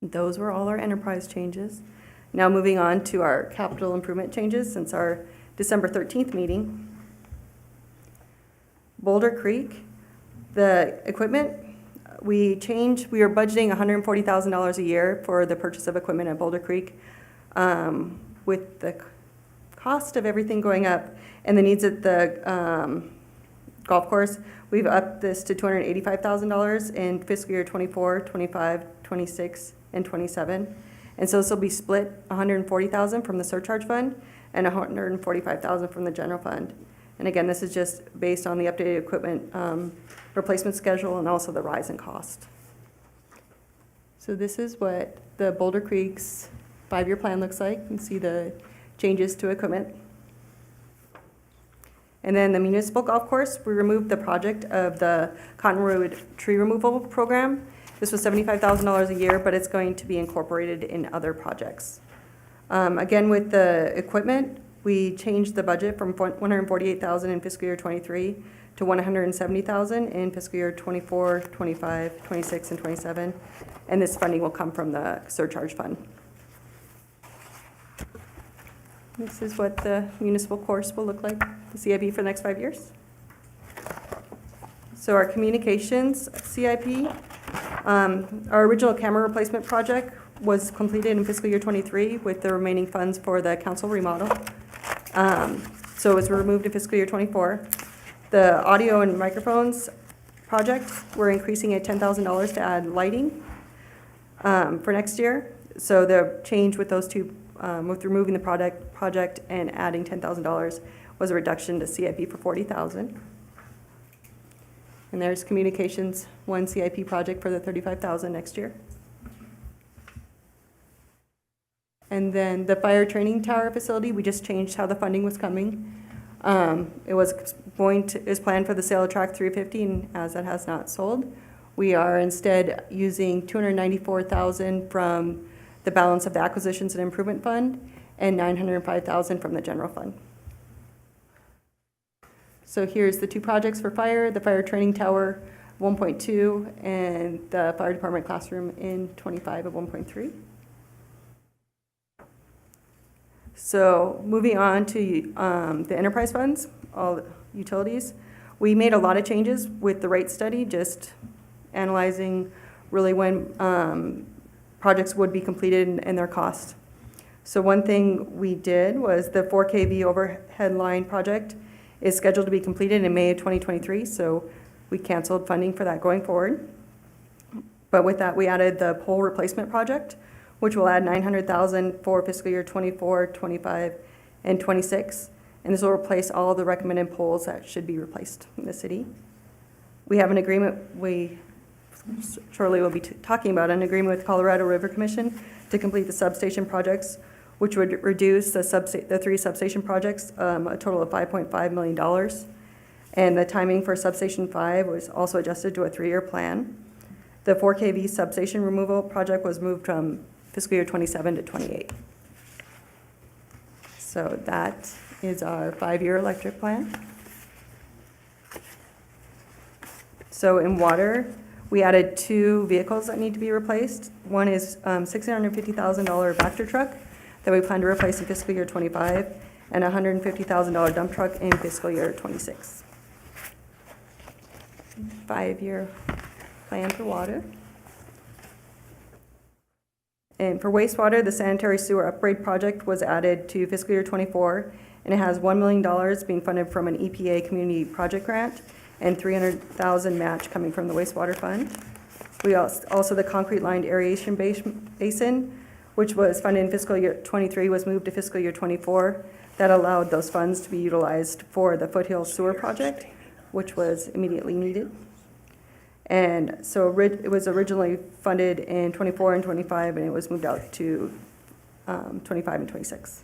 Those were all our enterprise changes. Now moving on to our capital improvement changes since our December 13th meeting. Boulder Creek, the equipment, we are budgeting $140,000 a year for the purchase of equipment at Boulder Creek. With the cost of everything going up and the needs at the golf course, we've upped this to $285,000 in fiscal year '24, '25, '26, and '27. And so this will be split $140,000 from the surcharge fund and $145,000 from the general fund. And again, this is just based on the updated equipment replacement schedule and also the rise in cost. So this is what the Boulder Creek's 5-year plan looks like. You can see the changes to equipment. And then the municipal golf course, we removed the project of the Cottonwood tree removal program. This was $75,000 a year, but it's going to be incorporated in other projects. Again, with the equipment, we changed the budget from $148,000 in fiscal year '23 to $170,000 in fiscal year '24, '25, '26, and '27. And this funding will come from the surcharge fund. This is what the municipal course will look like, the CIB for the next 5 years. So our communications CIP, our original camera replacement project was completed in fiscal year '23 with the remaining funds for the council remodel. So it was removed in fiscal year '24. The audio and microphones project, we're increasing it $10,000 to add lighting for next year. So the change with those two, with removing the project and adding $10,000 was a reduction to CIP for $40,000. And there's communications, one CIP project for the $35,000 next year. And then the fire training tower facility, we just changed how the funding was coming. It was planned for the sale of track 350, and as that has not sold, we are instead using $294,000 from the balance of the acquisitions and improvement fund and $905,000 from the general fund. So here's the two projects for fire, the fire training tower 1.2 and the fire department classroom in 25 of 1.3. So moving on to the enterprise funds, all utilities, we made a lot of changes with the rate study, just analyzing really when projects would be completed and their cost. So one thing we did was the 4 kV overhead line project is scheduled to be completed in May of 2023, so we canceled funding for that going forward. But with that, we added the pole replacement project, which will add $900,000 for fiscal year 24, 25, and 26. And this will replace all the recommended poles that should be replaced in the city. We have an agreement, we shortly will be talking about an agreement with Colorado River Commission to complete the substation projects, which would reduce the 3 substation projects a total of $5.5 million. And the timing for substation 5 was also adjusted to a 3-year plan. The 4 kV substation removal project was moved from fiscal year 27 to 28. So that is our 5-year electric plan. So in water, we added 2 vehicles that need to be replaced. One is $650,000 Vector truck that we plan to replace in fiscal year 25, and a $150,000 dump truck in fiscal year 26. 5-year plan for water. And for wastewater, the sanitary sewer upgrade project was added to fiscal year 24, and it has $1 million being funded from an EPA community project grant and $300,000 match coming from the wastewater fund. We also the concrete lined aeration basin, which was funded in fiscal year 23, was moved to fiscal year 24. That allowed those funds to be utilized for the Foothill Sewer project, which was immediately needed. And so it was originally funded in 24 and 25, and it was moved out to 25 and 26.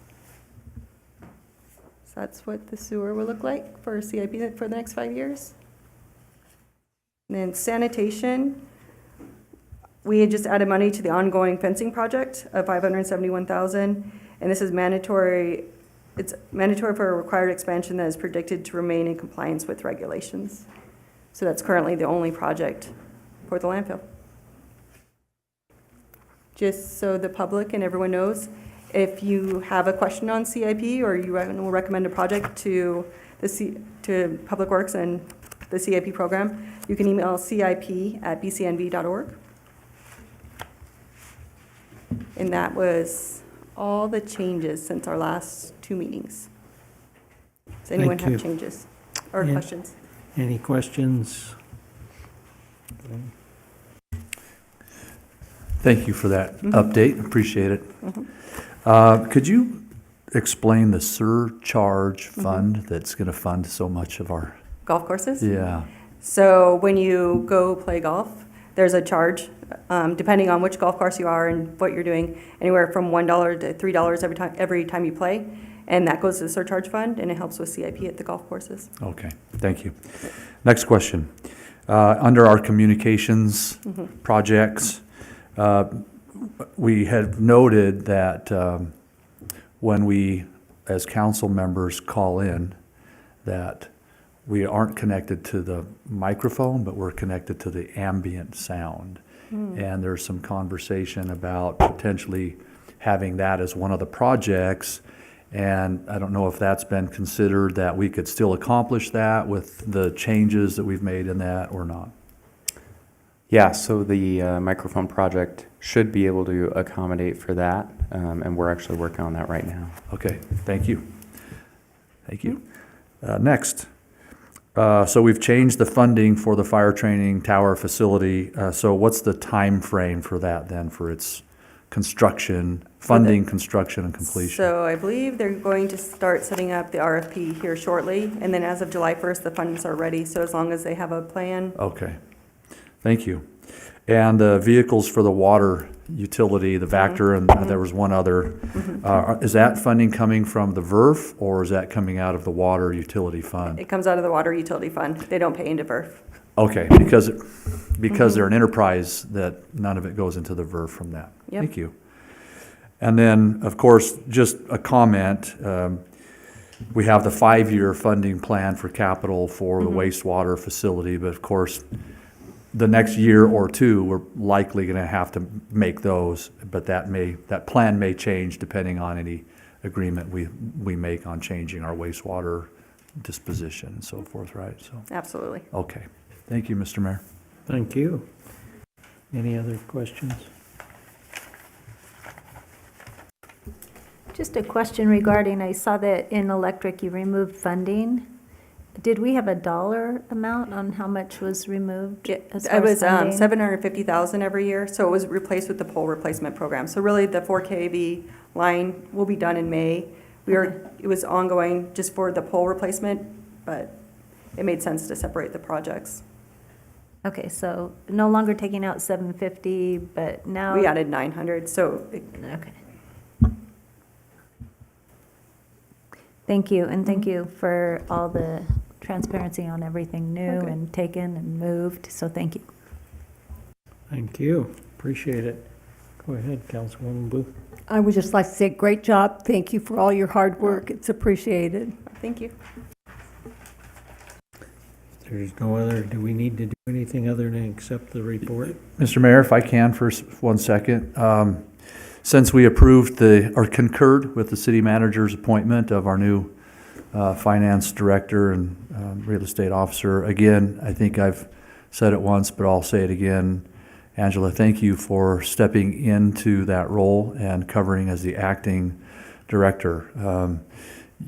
So that's what the sewer will look like for CIP for the next 5 years. And then sanitation, we had just added money to the ongoing fencing project of $571,000, and this is mandatory. It's mandatory for a required expansion that is predicted to remain in compliance with regulations. So that's currently the only project for the landfill. Just so the public and everyone knows, if you have a question on CIP or you will recommend a project to to Public Works and the CIP program, you can email cip@bcnv.org. And that was all the changes since our last 2 meetings. Does anyone Thank you. have changes or Yeah. questions? Any questions? Thank you for that update, appreciate it. Could you explain the surcharge fund that's going to fund so much of our, Golf courses? yeah, So when you go play golf, there's a charge, depending on which golf course you are and what you're doing, anywhere from $1 to $3 every time you play. And that goes to the surcharge fund, and it helps with CIP at the golf courses. okay, thank you. Next question. Under our communications projects, we had noted that when we, as council members, call in, that we aren't connected to the microphone, but we're connected to the ambient sound. And there's some conversation about potentially having that as one of the projects. And I don't know if that's been considered, that we could still accomplish that with the changes that we've made in that or not. Yeah, so the microphone project should be able to accommodate for that, and we're actually working on that right now. Okay, thank you. Thank you. Next, so we've changed the funding for the fire training tower facility. So what's the time frame for that then, for its construction, funding, construction, and completion? So I believe they're going to start setting up the RFP here shortly, and then as of July 1st, the funds are ready, so as long as they have a plan. Okay, thank you. And the vehicles for the water utility, the Vector, and there was one other. Is that funding coming from the VERF, or is that coming out of the water utility fund? It comes out of the water utility fund. They don't pay into VERF. Okay, because they're an enterprise, that none of it goes into the VERF from that. Yep. Thank you. And then, of course, just a comment, we have the 5-year funding plan for capital for the wastewater facility, but of course, the next year or two, we're likely gonna have to make those, but that plan may change depending on any agreement we make on changing our wastewater disposition and so forth, right? So, Absolutely. okay. Thank you, Mr. Mayor. Thank you. Any other questions? Just a question regarding, I saw that in electric you removed funding. Did we have a dollar amount on how much was removed? As far It was as funding? $750,000 every year, so it was replaced with the pole replacement program. So really, the 4 kV line will be done in May. It was ongoing just for the pole replacement, but it made sense to separate the projects. Okay, so no longer taking out 750, but now. We added 900, so Okay. Thank you, and thank you for all the transparency on everything new Okay. and taken and moved, so thank you. Thank you. Appreciate it. Go ahead, Councilwoman Booth. I would just like to say, great job. Thank you for all your hard work. It's appreciated. thank you. There's no other, do we need to do anything other than accept the report? Mr. Mayor, if I can for 1 second. Since we approved or concurred with the city manager's appointment of our new finance director and real estate officer, again, I think I've said it once, but I'll say it again. Angela, thank you for stepping into that role and covering as the acting director.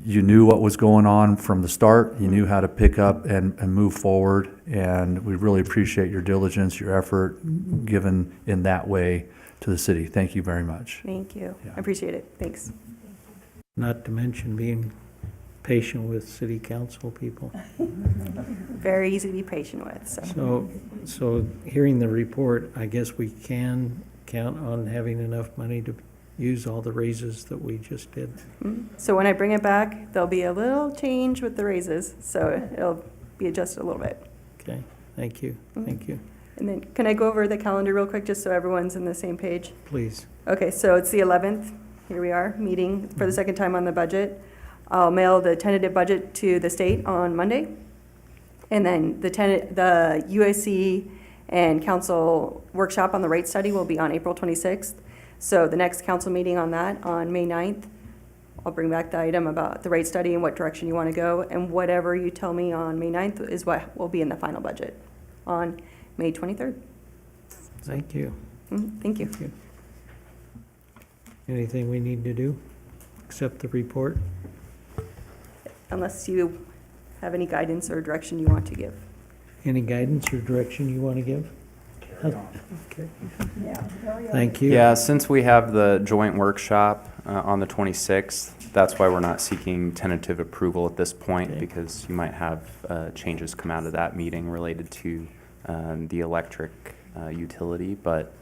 You knew what was going on from the start. You knew how to pick up and move forward, and we really appreciate your diligence, your effort given in that way to the city. Thank you very much. Thank you. Yeah. I appreciate it. Thanks. Not to mention being patient with city council people. Very easy to be patient with, so. So hearing the report, I guess we can count on having enough money to use all the raises that we just did. So when I bring it back, there'll be a little change with the raises, so it'll be adjusted a little bit. Okay, thank you, thank you. And then, can I go over the calendar real quick, just so everyone's on the same page? Please. Okay, so it's the 11th, here we are, meeting for the second time on the budget. I'll mail the tentative budget to the state on Monday. And then the USC and council workshop on the rate study will be on April 26th. So the next council meeting on that, on May 9th, I'll bring back the item about the rate study and what direction you want to go. And whatever you tell me on May 9th is what will be in the final budget on May 23rd. Thank you. Thank you. Anything we need to do? Accept the report? Unless you have any guidance or direction you want to give. Any guidance or direction you want to give? Okay. Thank you. Yeah, since we have the joint workshop on the 26th, that's why we're not seeking tentative approval at this point, Okay. because you might have changes come out of that meeting related to the electric utility, but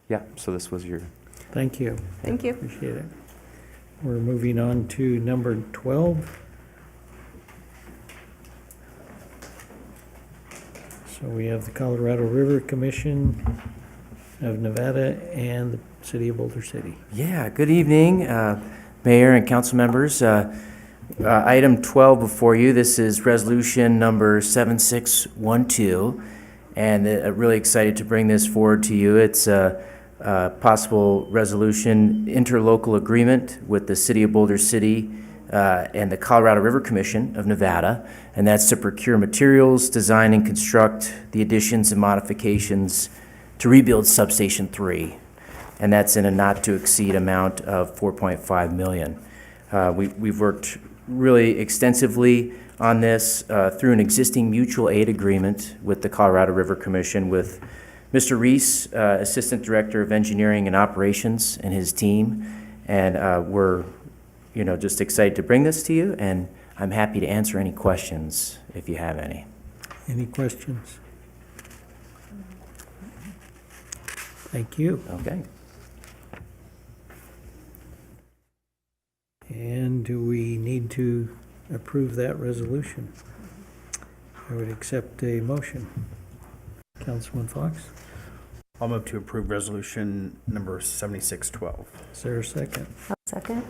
yeah, so this was your. Thank you. Thank you. Appreciate it. We're moving on to number 12. So we have the Colorado River Commission of Nevada and the City of Boulder City. Yeah, good evening, Mayor and council members. Item 12 before you, this is resolution number 7612, and really excited to bring this forward to you. It's possible resolution, interlocal agreement with the City of Boulder City and the Colorado River Commission of Nevada, and that's to procure materials, design and construct the additions and modifications to rebuild Substation 3, and that's in a not-to-exceed amount of $4.5 million. We've worked really extensively on this through an existing mutual aid agreement with the Colorado River Commission with Mr. Reese, Assistant Director of Engineering and Operations, and his team, and we're just excited to bring this to you, and I'm happy to answer any questions if you have any. Any questions? Thank you. Okay. And do we need to approve that resolution? I would accept a motion. Councilman Fox, I'll move to approve resolution number 7612. is there a second? I'll second.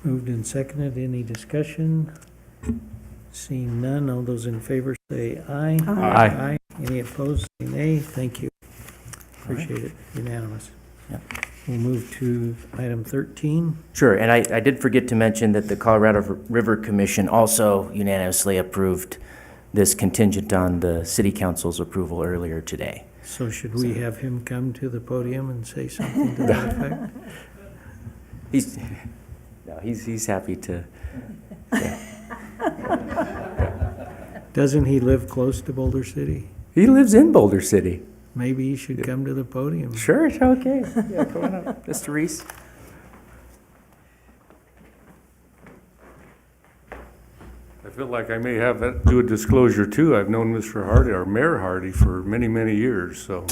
Moved and seconded. Any discussion? Seeing none, all those in favor say aye. Aye. Any opposed, say nay. Thank you. Appreciate it. Unanimous. Yep. We'll move to item 13. Sure, and I did forget to mention that the Colorado River Commission also unanimously approved this contingent on the City Council's approval earlier today. So should we have him come to the podium and say something to that effect? He's happy to. Doesn't he live close to Boulder City? He lives in Boulder City. Maybe he should come to the podium. Sure, it's okay. Yeah, come on up, Mr. Reese. I feel like I may have that, do a disclosure too. I've known Mr. Hardy, or Mayor Hardy, for many, many years, so.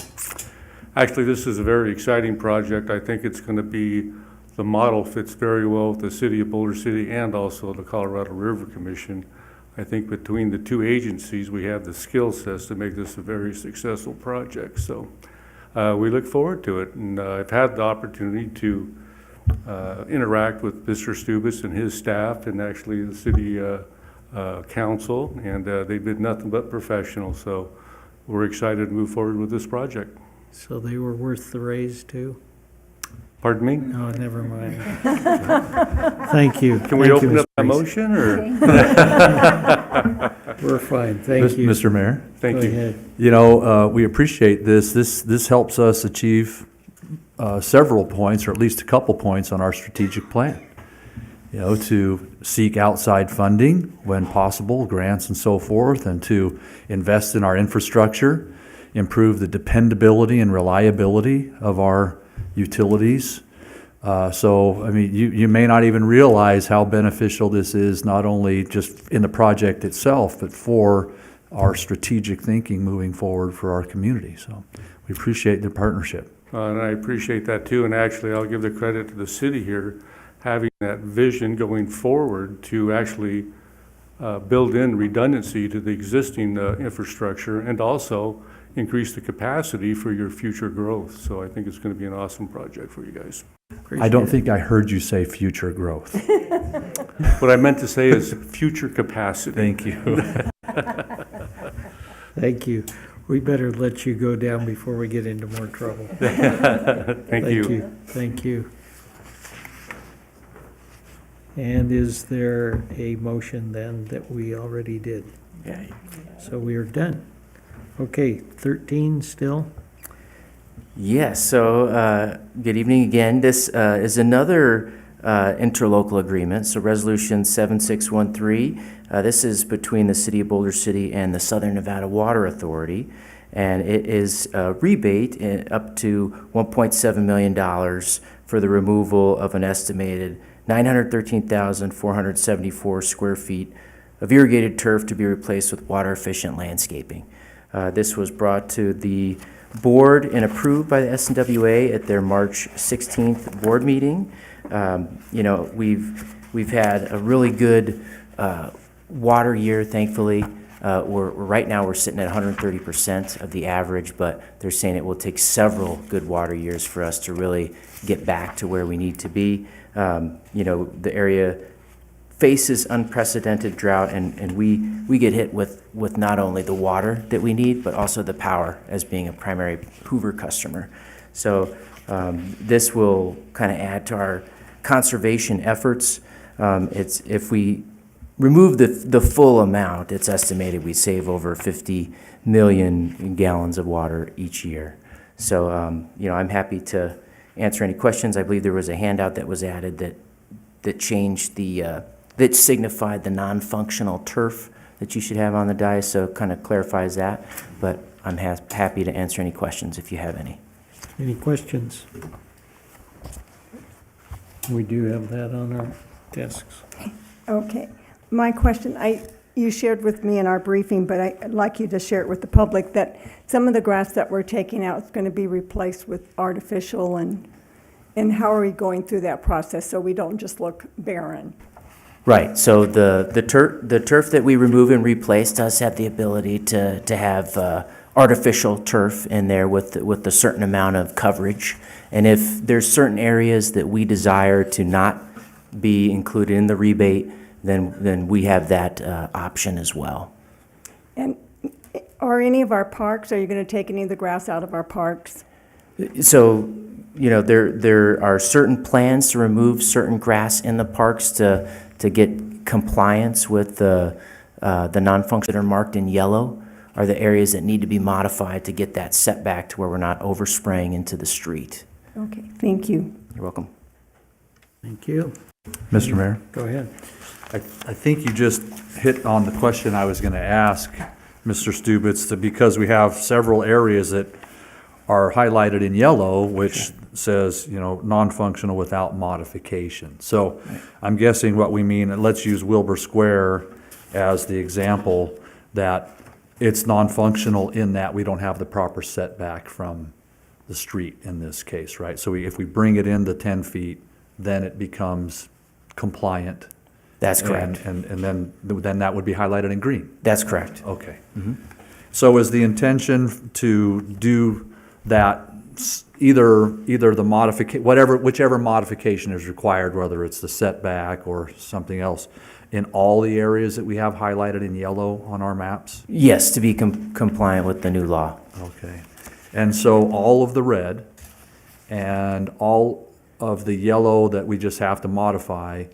Actually, this is a very exciting project. I think it's gonna be, the model fits very well with the City of Boulder City and also the Colorado River Commission. I think between the two agencies, we have the skill sets to make this a very successful project. So we look forward to it. And I've had the opportunity to interact with Mr. Stubis and his staff and actually the city council, and they've been nothing but professional. So we're excited to move forward with this project. So they were worth the raise too? Pardon me? No, never mind. Thank you. Can we open up a motion, or? We're fine, thank you. Mr. Mayor? Thank Go you. ahead. We appreciate this. This helps us achieve several points, or at least a couple points on our strategic plan. To seek outside funding when possible, grants and so forth, and to invest in our infrastructure, improve the dependability and reliability of our utilities. You may not even realize how beneficial this is, not only just in the project itself, but for our strategic thinking moving forward for our community. So we appreciate the partnership. And I appreciate that too. And actually, I'll give the credit to the city here, having that vision going forward to actually build in redundancy to the existing infrastructure and also increase the capacity for your future growth. So I think it's going to be an awesome project for you guys. I don't think I heard you say future growth. What I meant to say is future capacity. Thank you. Thank you. We better let you go down before we get into more trouble. Thank you. Thank you. And is there a motion then that we already did? Yeah. So we are done. Okay, 13 still? Yes, so good evening again. This is another interlocal agreement, so Resolution 7613. This is between the City of Boulder City and the Southern Nevada Water Authority, and it is a rebate up to $1.7 million for the removal of an estimated 913,474 square feet of irrigated turf to be replaced with water-efficient landscaping. This was brought to the board and approved by the SNWA at their March 16th board meeting. We've had a really good water year, thankfully. Right now we're sitting at 130% of the average, but they're saying it will take several good water years for us to really get back to where we need to be. The area faces unprecedented drought, and we get hit with not only the water that we need, but also the power as being a primary Hoover customer. So this will kind of add to our conservation efforts. If we remove the full amount, it's estimated we save over 50 million gallons of water each year. So, I'm happy to answer any questions. I believe there was a handout that was added that changed that signified the non-functional turf that you should have on the dais, so it kind of clarifies that. But I'm happy to answer any questions if you have any. Any questions? We do have that on our desks. Okay. My question, you shared with me in our briefing, but I'd like you to share it with the public, that some of the grass that we're taking out is going to be replaced with artificial, and how are we going through that process so we don't just look barren? Right, so the turf that we remove and replace does have the ability to have artificial turf in there with a certain amount of coverage. And if there's certain areas that we desire to not be included in the rebate, then we have that option as well. And are any of our parks, are you going to take any of the grass out of our parks? So, there are certain plans to remove certain grass in the parks to get compliance with the non-functional that are marked in yellow are the areas that need to be modified to get that setback to where we're not overspraying into the street. Okay, thank you. You're welcome. Thank you. Mr. Mayor, Go ahead. I think you just hit on the question I was going to ask Mr. Stubitz, because we have several areas that are highlighted in yellow, which says, non-functional without modification. So I'm guessing what we mean, let's use Wilbur Square as the example, that it's non-functional in that we don't have the proper setback from the street in this case, right? So if we bring it into 10 feet, then it becomes compliant. That's correct. And then that would be highlighted in green. That's correct. Okay. So is the intention to do that either the whichever modification is required, whether it's the setback or something else, in all the areas that we have highlighted in yellow on our maps? Yes, to be compliant with the new law. Okay. And so all of the red and all of the yellow that we just have to modify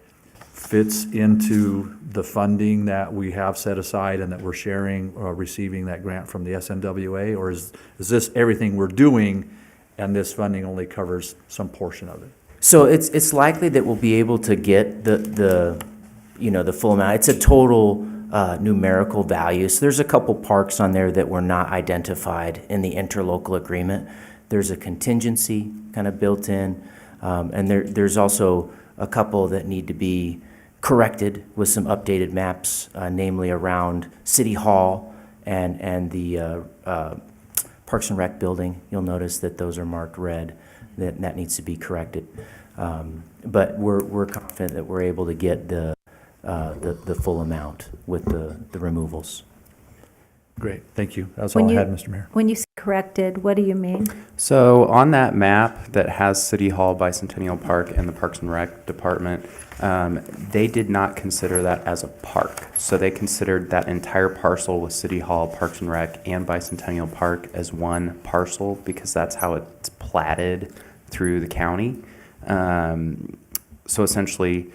fits into the funding that we have set aside and that we're sharing or receiving that grant from the SNWA? Or is this everything we're doing and this funding only covers some portion of it? So it's likely that we'll be able to get the full amount. It's a total numerical value. So there's a couple parks on there that were not identified in the interlocal agreement. There's a contingency kind of built in, and there's also a couple that need to be corrected with some updated maps, namely around City Hall and the Parks and Rec building. You'll notice that those are marked red. That needs to be corrected. But we're confident that we're able to get the full amount with the removals. Great, thank you. That's all I had, Mr. Mayor. When you say corrected, what do you mean? So on that map that has City Hall, Bicentennial Park, and the Parks and Rec Department, they did not consider that as a park. So they considered that entire parcel with City Hall, Parks and Rec, and Bicentennial Park as one parcel because that's how it's platted through the county. So essentially,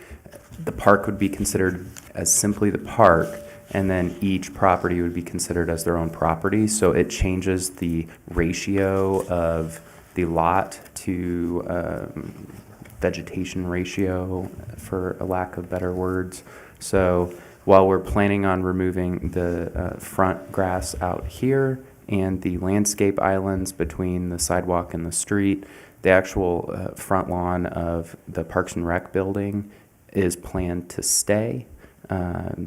the park would be considered as simply the park, and then each property would be considered as their own property. So it changes the ratio of the lot to vegetation ratio, for a lack of better words. So while we're planning on removing the front grass out here and the landscape islands between the sidewalk and the street, the actual front lawn of the Parks and Rec building is planned to stay.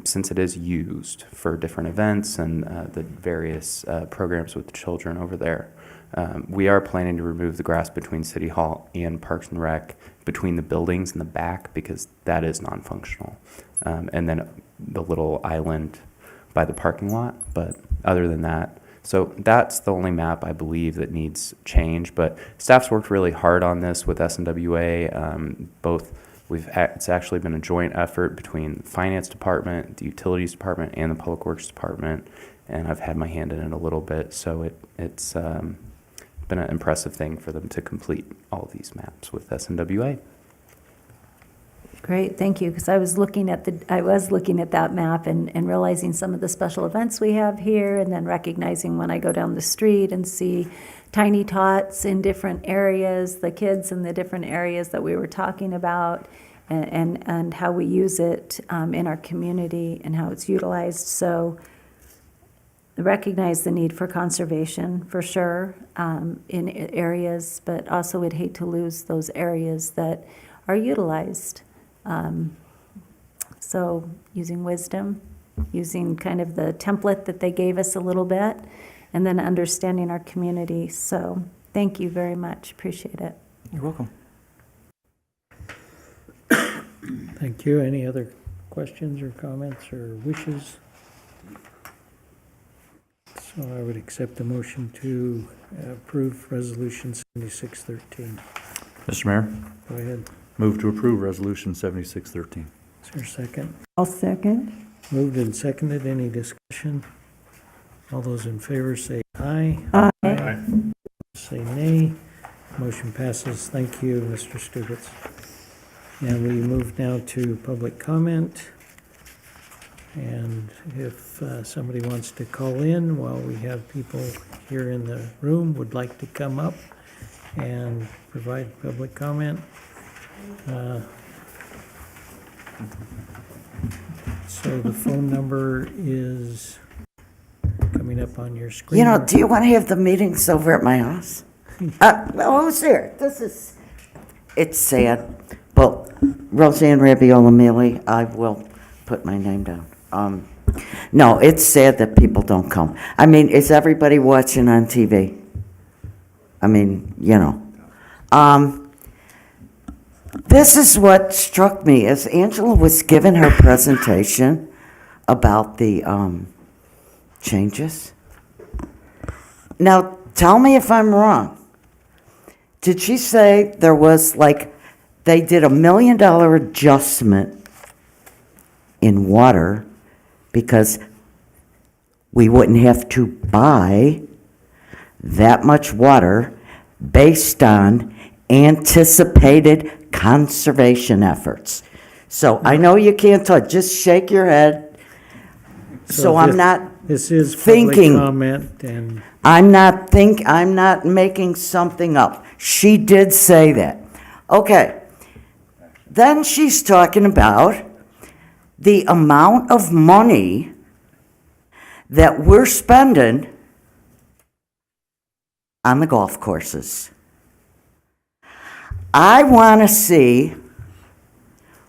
Since it is used for different events and the various programs with the children over there. We are planning to remove the grass between City Hall and Parks and Rec, between the buildings in the back, because that is non-functional. And then the little island by the parking lot, but other than that, so that's the only map I believe that needs change. But staff's worked really hard on this with SNWA, it's actually been a joint effort between the Finance Department, the Utilities Department, and the Public Works Department, and I've had my hand in it a little bit, so it's been an impressive thing for them to complete all of these maps with SNWA. Great, thank you, because I was looking at that map and realizing some of the special events we have here, and then recognizing when I go down the street and see tiny tots in different areas, the kids in the different areas that we were talking about, and how we use it in our community and how it's utilized. So recognize the need for conservation, for sure, in areas, but also would hate to lose those areas that are utilized. So using wisdom, using kind of the template that they gave us a little bit, and then understanding our community. So thank you very much. Appreciate it. You're welcome. Thank you. Any other questions or comments or wishes? So I would accept the motion to approve Resolution 7613. Mr. Mayor, Go ahead. move to approve Resolution 7613. Is there a second? I'll second. Moved and seconded. Any discussion? All those in favor say aye. Aye. Say nay. Motion passes. Thank you, Mr. Stubitz. And we move now to public comment. And if somebody wants to call in while we have people here in the room would like to come up and provide public comment. So the phone number is coming up on your screen. You know, do you want to have the meetings over at my house? Well, who's there? It's sad. Well, Roseanne Rabiola Mealy, I will put my name down. No, it's sad that people don't come. I mean, is everybody watching on TV? I mean, you know. This is what struck me as Angela was giving her presentation about the changes. Now, tell me if I'm wrong. Did she say there was they did $1 million adjustment in water because we wouldn't have to buy that much water based on anticipated conservation efforts? So I know you can't talk, just shake your head. So I'm not This is thinking. public comment, and I'm not making something up. She did say that. Okay. Then she's talking about the amount of money that we're spending on the golf courses. I want to see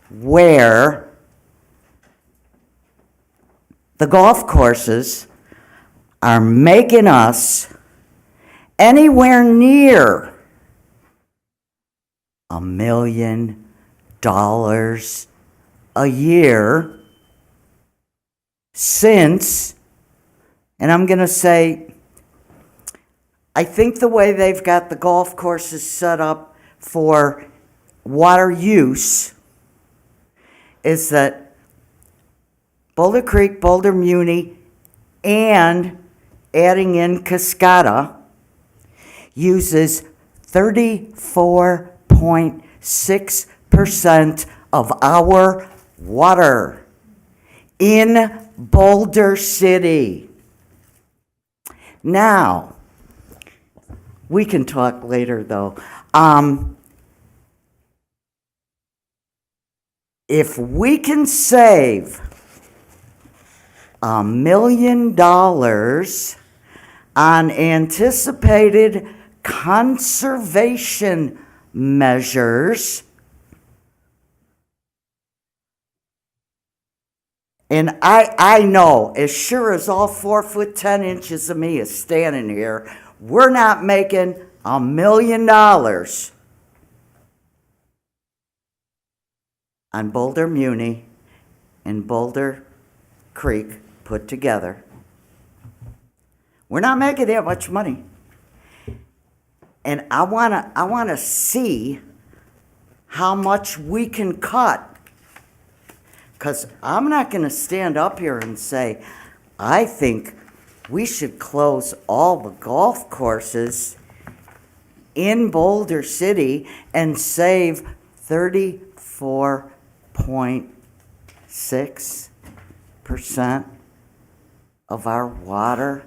where the golf courses are making us anywhere near $1 million a year since, and I'm going to say, I think the way they've got the golf courses set up for water use is that Boulder Creek, Boulder Muni, and adding in Cascada uses 34.6% of our water in Boulder City. Now, we can talk later though. If we can save $1 million on anticipated conservation measures, and I know, as sure as all 4 foot 10 inches of me is standing here, we're not making $1 million on Boulder Muni and Boulder Creek put together. We're not making that much money. And I wanna see how much we can cut. Because I'm not going to stand up here and say, I think we should close all the golf courses in Boulder City and save 34.6% of our water?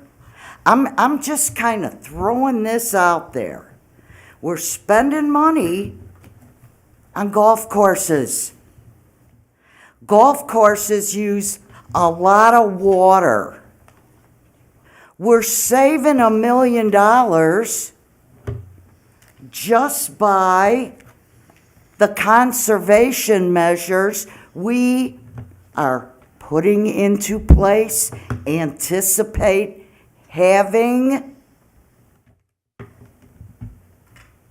I'm just kind of throwing this out there. We're spending money on golf courses. Golf courses use a lot of water. We're saving $1 million just by the conservation measures we are putting into place, anticipate having.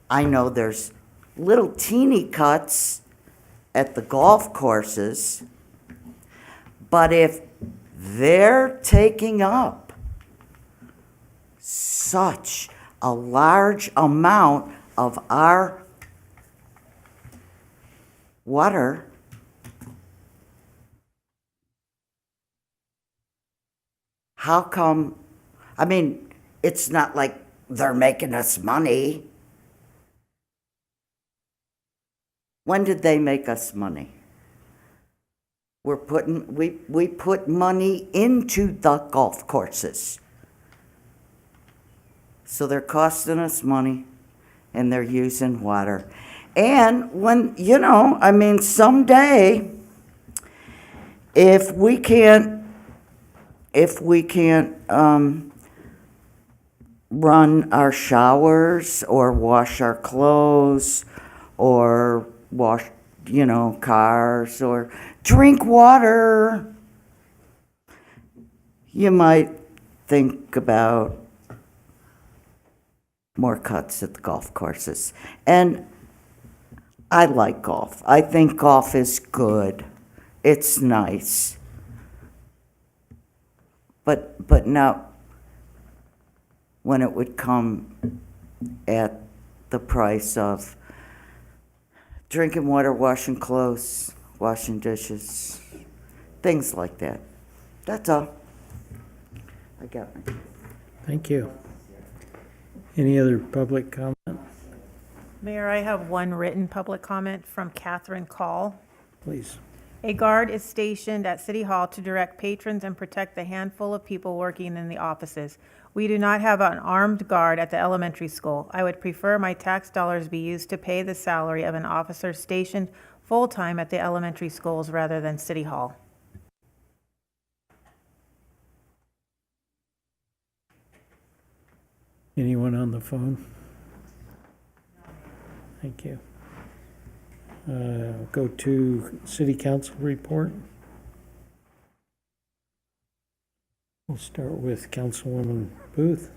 I know there's little teeny cuts at the golf courses, but if they're taking up such a large amount of our water, how come, I mean, it's not like they're making us money. When did they make us money? We put money into the golf courses. So they're costing us money and they're using water. And when, I mean, someday, if we can't run our showers or wash our clothes or wash, cars or drink water, you might think about more cuts at the golf courses. And I like golf. I think golf is good. It's nice. But not when it would come at the price of drinking water, washing clothes, washing dishes, things like that. That's all. I got it. Thank you. Any other public comment? Mayor, I have one written public comment from Catherine Call. Please. A guard is stationed at City Hall to direct patrons and protect the handful of people working in the offices. We do not have an armed guard at the elementary school. I would prefer my tax dollars be used to pay the salary of an officer stationed full-time at the elementary schools rather than City Hall. Anyone on the phone? Thank you. Go to City Council report. We'll start with Councilwoman Booth.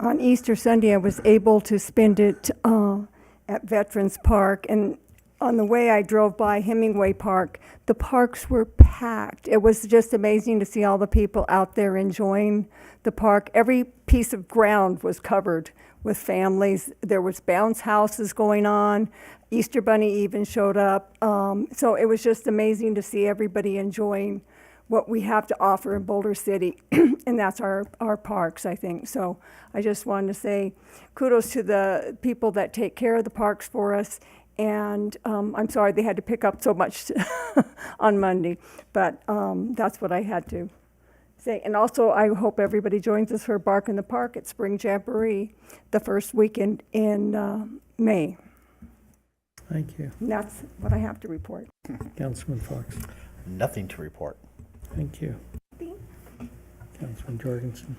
On Easter Sunday, I was able to spend it at Veterans Park, and on the way I drove by Hemingway Park, the parks were packed. It was just amazing to see all the people out there enjoying the park. Every piece of ground was covered with families. There was bounce houses going on. Easter Bunny even showed up. So it was just amazing to see everybody enjoying what we have to offer in Boulder City, and that's our parks, I think. So I just wanted to say kudos to the people that take care of the parks for us, and I'm sorry they had to pick up so much on Monday, but that's what I had to say. And also, I hope everybody joins us for Bark in the Park at Spring Jamboree the first weekend in May. Thank you. And that's what I have to report. Councilman Fox. Nothing to report. Thank you. Councilman Jorgensen.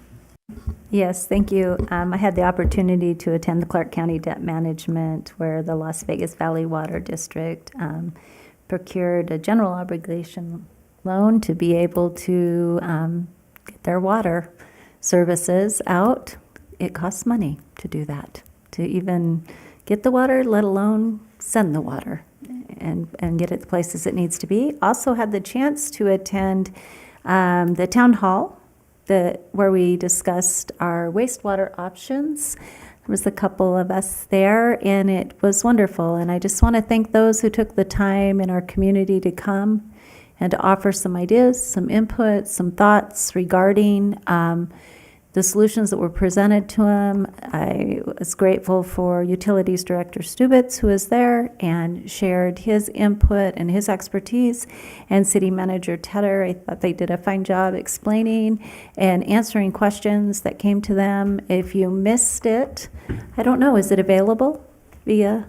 Yes, thank you. I had the opportunity to attend the Clark County Debt Management, where the Las Vegas Valley Water District procured a general obligation loan to be able to get their water services out. It costs money to do that, to even get the water, let alone send the water and get it the places it needs to be. Also had the chance to attend the town hall where we discussed our wastewater options. There was a couple of us there, and it was wonderful. And I just want to thank those who took the time in our community to come and to offer some ideas, some input, some thoughts regarding the the solutions that were presented to him. I was grateful for Utilities Director Stubitz, who was there and shared his input and his expertise, and City Manager Tedder. I thought they did a fine job explaining and answering questions that came to them. If you missed it, I don't know, is it available via?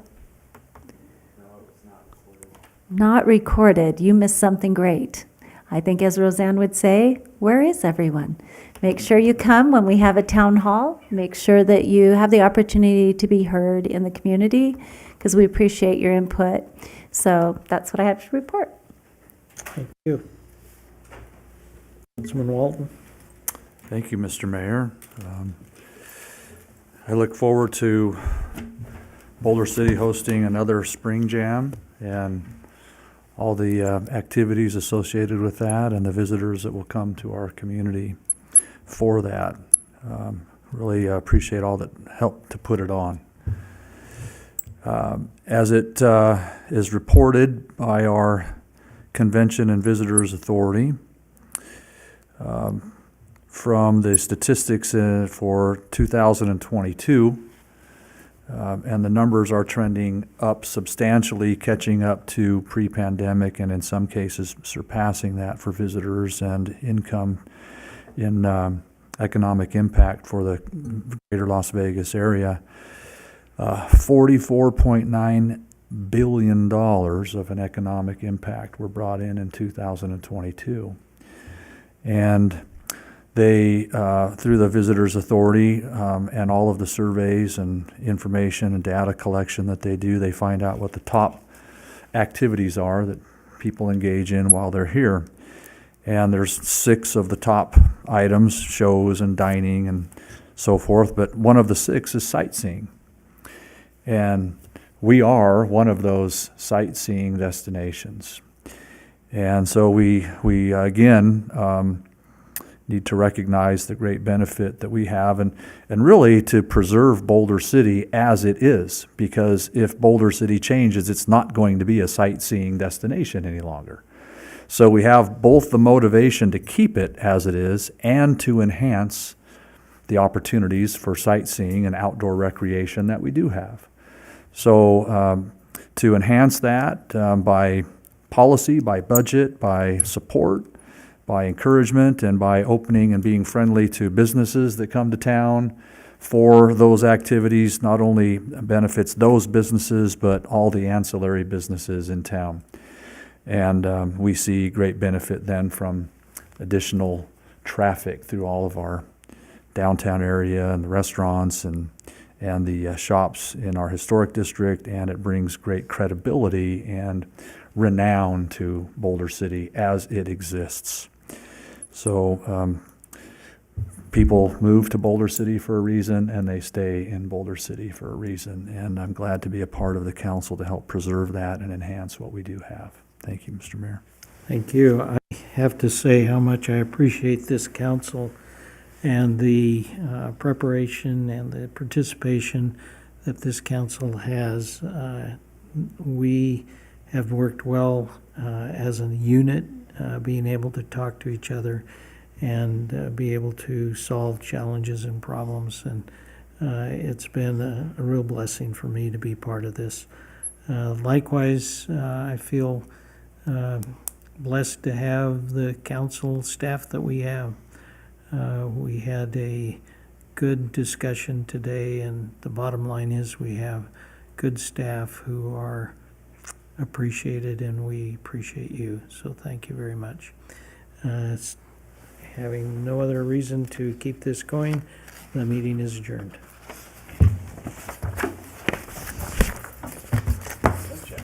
Not recorded. You missed something great. I think, as Roseanne would say, where is everyone? Make sure you come when we have a town hall. Make sure that you have the opportunity to be heard in the community, because we appreciate your input. So that's what I have to report. Thank you. Councilman Walton? Thank you, Mr. Mayor. I look forward to Boulder City hosting another Spring Jam and all the activities associated with that and the visitors that will come to our community for that. Really appreciate all that helped to put it on. As it is reported by our Convention and Visitors Authority, from the statistics for 2022, and the numbers are trending up substantially, catching up to pre-pandemic, and in some cases surpassing that for visitors and income in economic impact for the greater Las Vegas area. $44.9 billion of an economic impact were brought in 2022. And they, through the Visitors Authority and all of the surveys and information and data collection that they do, they find out what the top activities are that people engage in while they're here. And there's 6 of the top items, shows and dining and so forth, but one of the 6 is sightseeing. And we are one of those sightseeing destinations. And so we again, need to recognize the great benefit that we have and really to preserve Boulder City as it is, because if Boulder City changes, it's not going to be a sightseeing destination any longer. So we have both the motivation to keep it as it is and to enhance the opportunities for sightseeing and outdoor recreation that we do have. So to enhance that by policy, by budget, by support, by encouragement, and by opening and being friendly to businesses that come to town for those activities, not only benefits those businesses, but all the ancillary businesses in town. And we see great benefit then from additional traffic through all of our downtown area and the restaurants and the shops in our historic district, and it brings great credibility and renown to Boulder City as it exists. So people move to Boulder City for a reason, and they stay in Boulder City for a reason, and I'm glad to be a part of the council to help preserve that and enhance what we do have. Thank you, Mr. Mayor. Thank you. I have to say how much I appreciate this council and the preparation and the participation that this council has. We have worked well as a unit, being able to talk to each other and be able to solve challenges and problems. And it's been a real blessing for me to be part of this. Likewise, I feel blessed to have the council staff that we have. We had a good discussion today, and the bottom line is we have good staff who are appreciated, and we appreciate you. So thank you very much. Having no other reason to keep this going, the meeting is adjourned.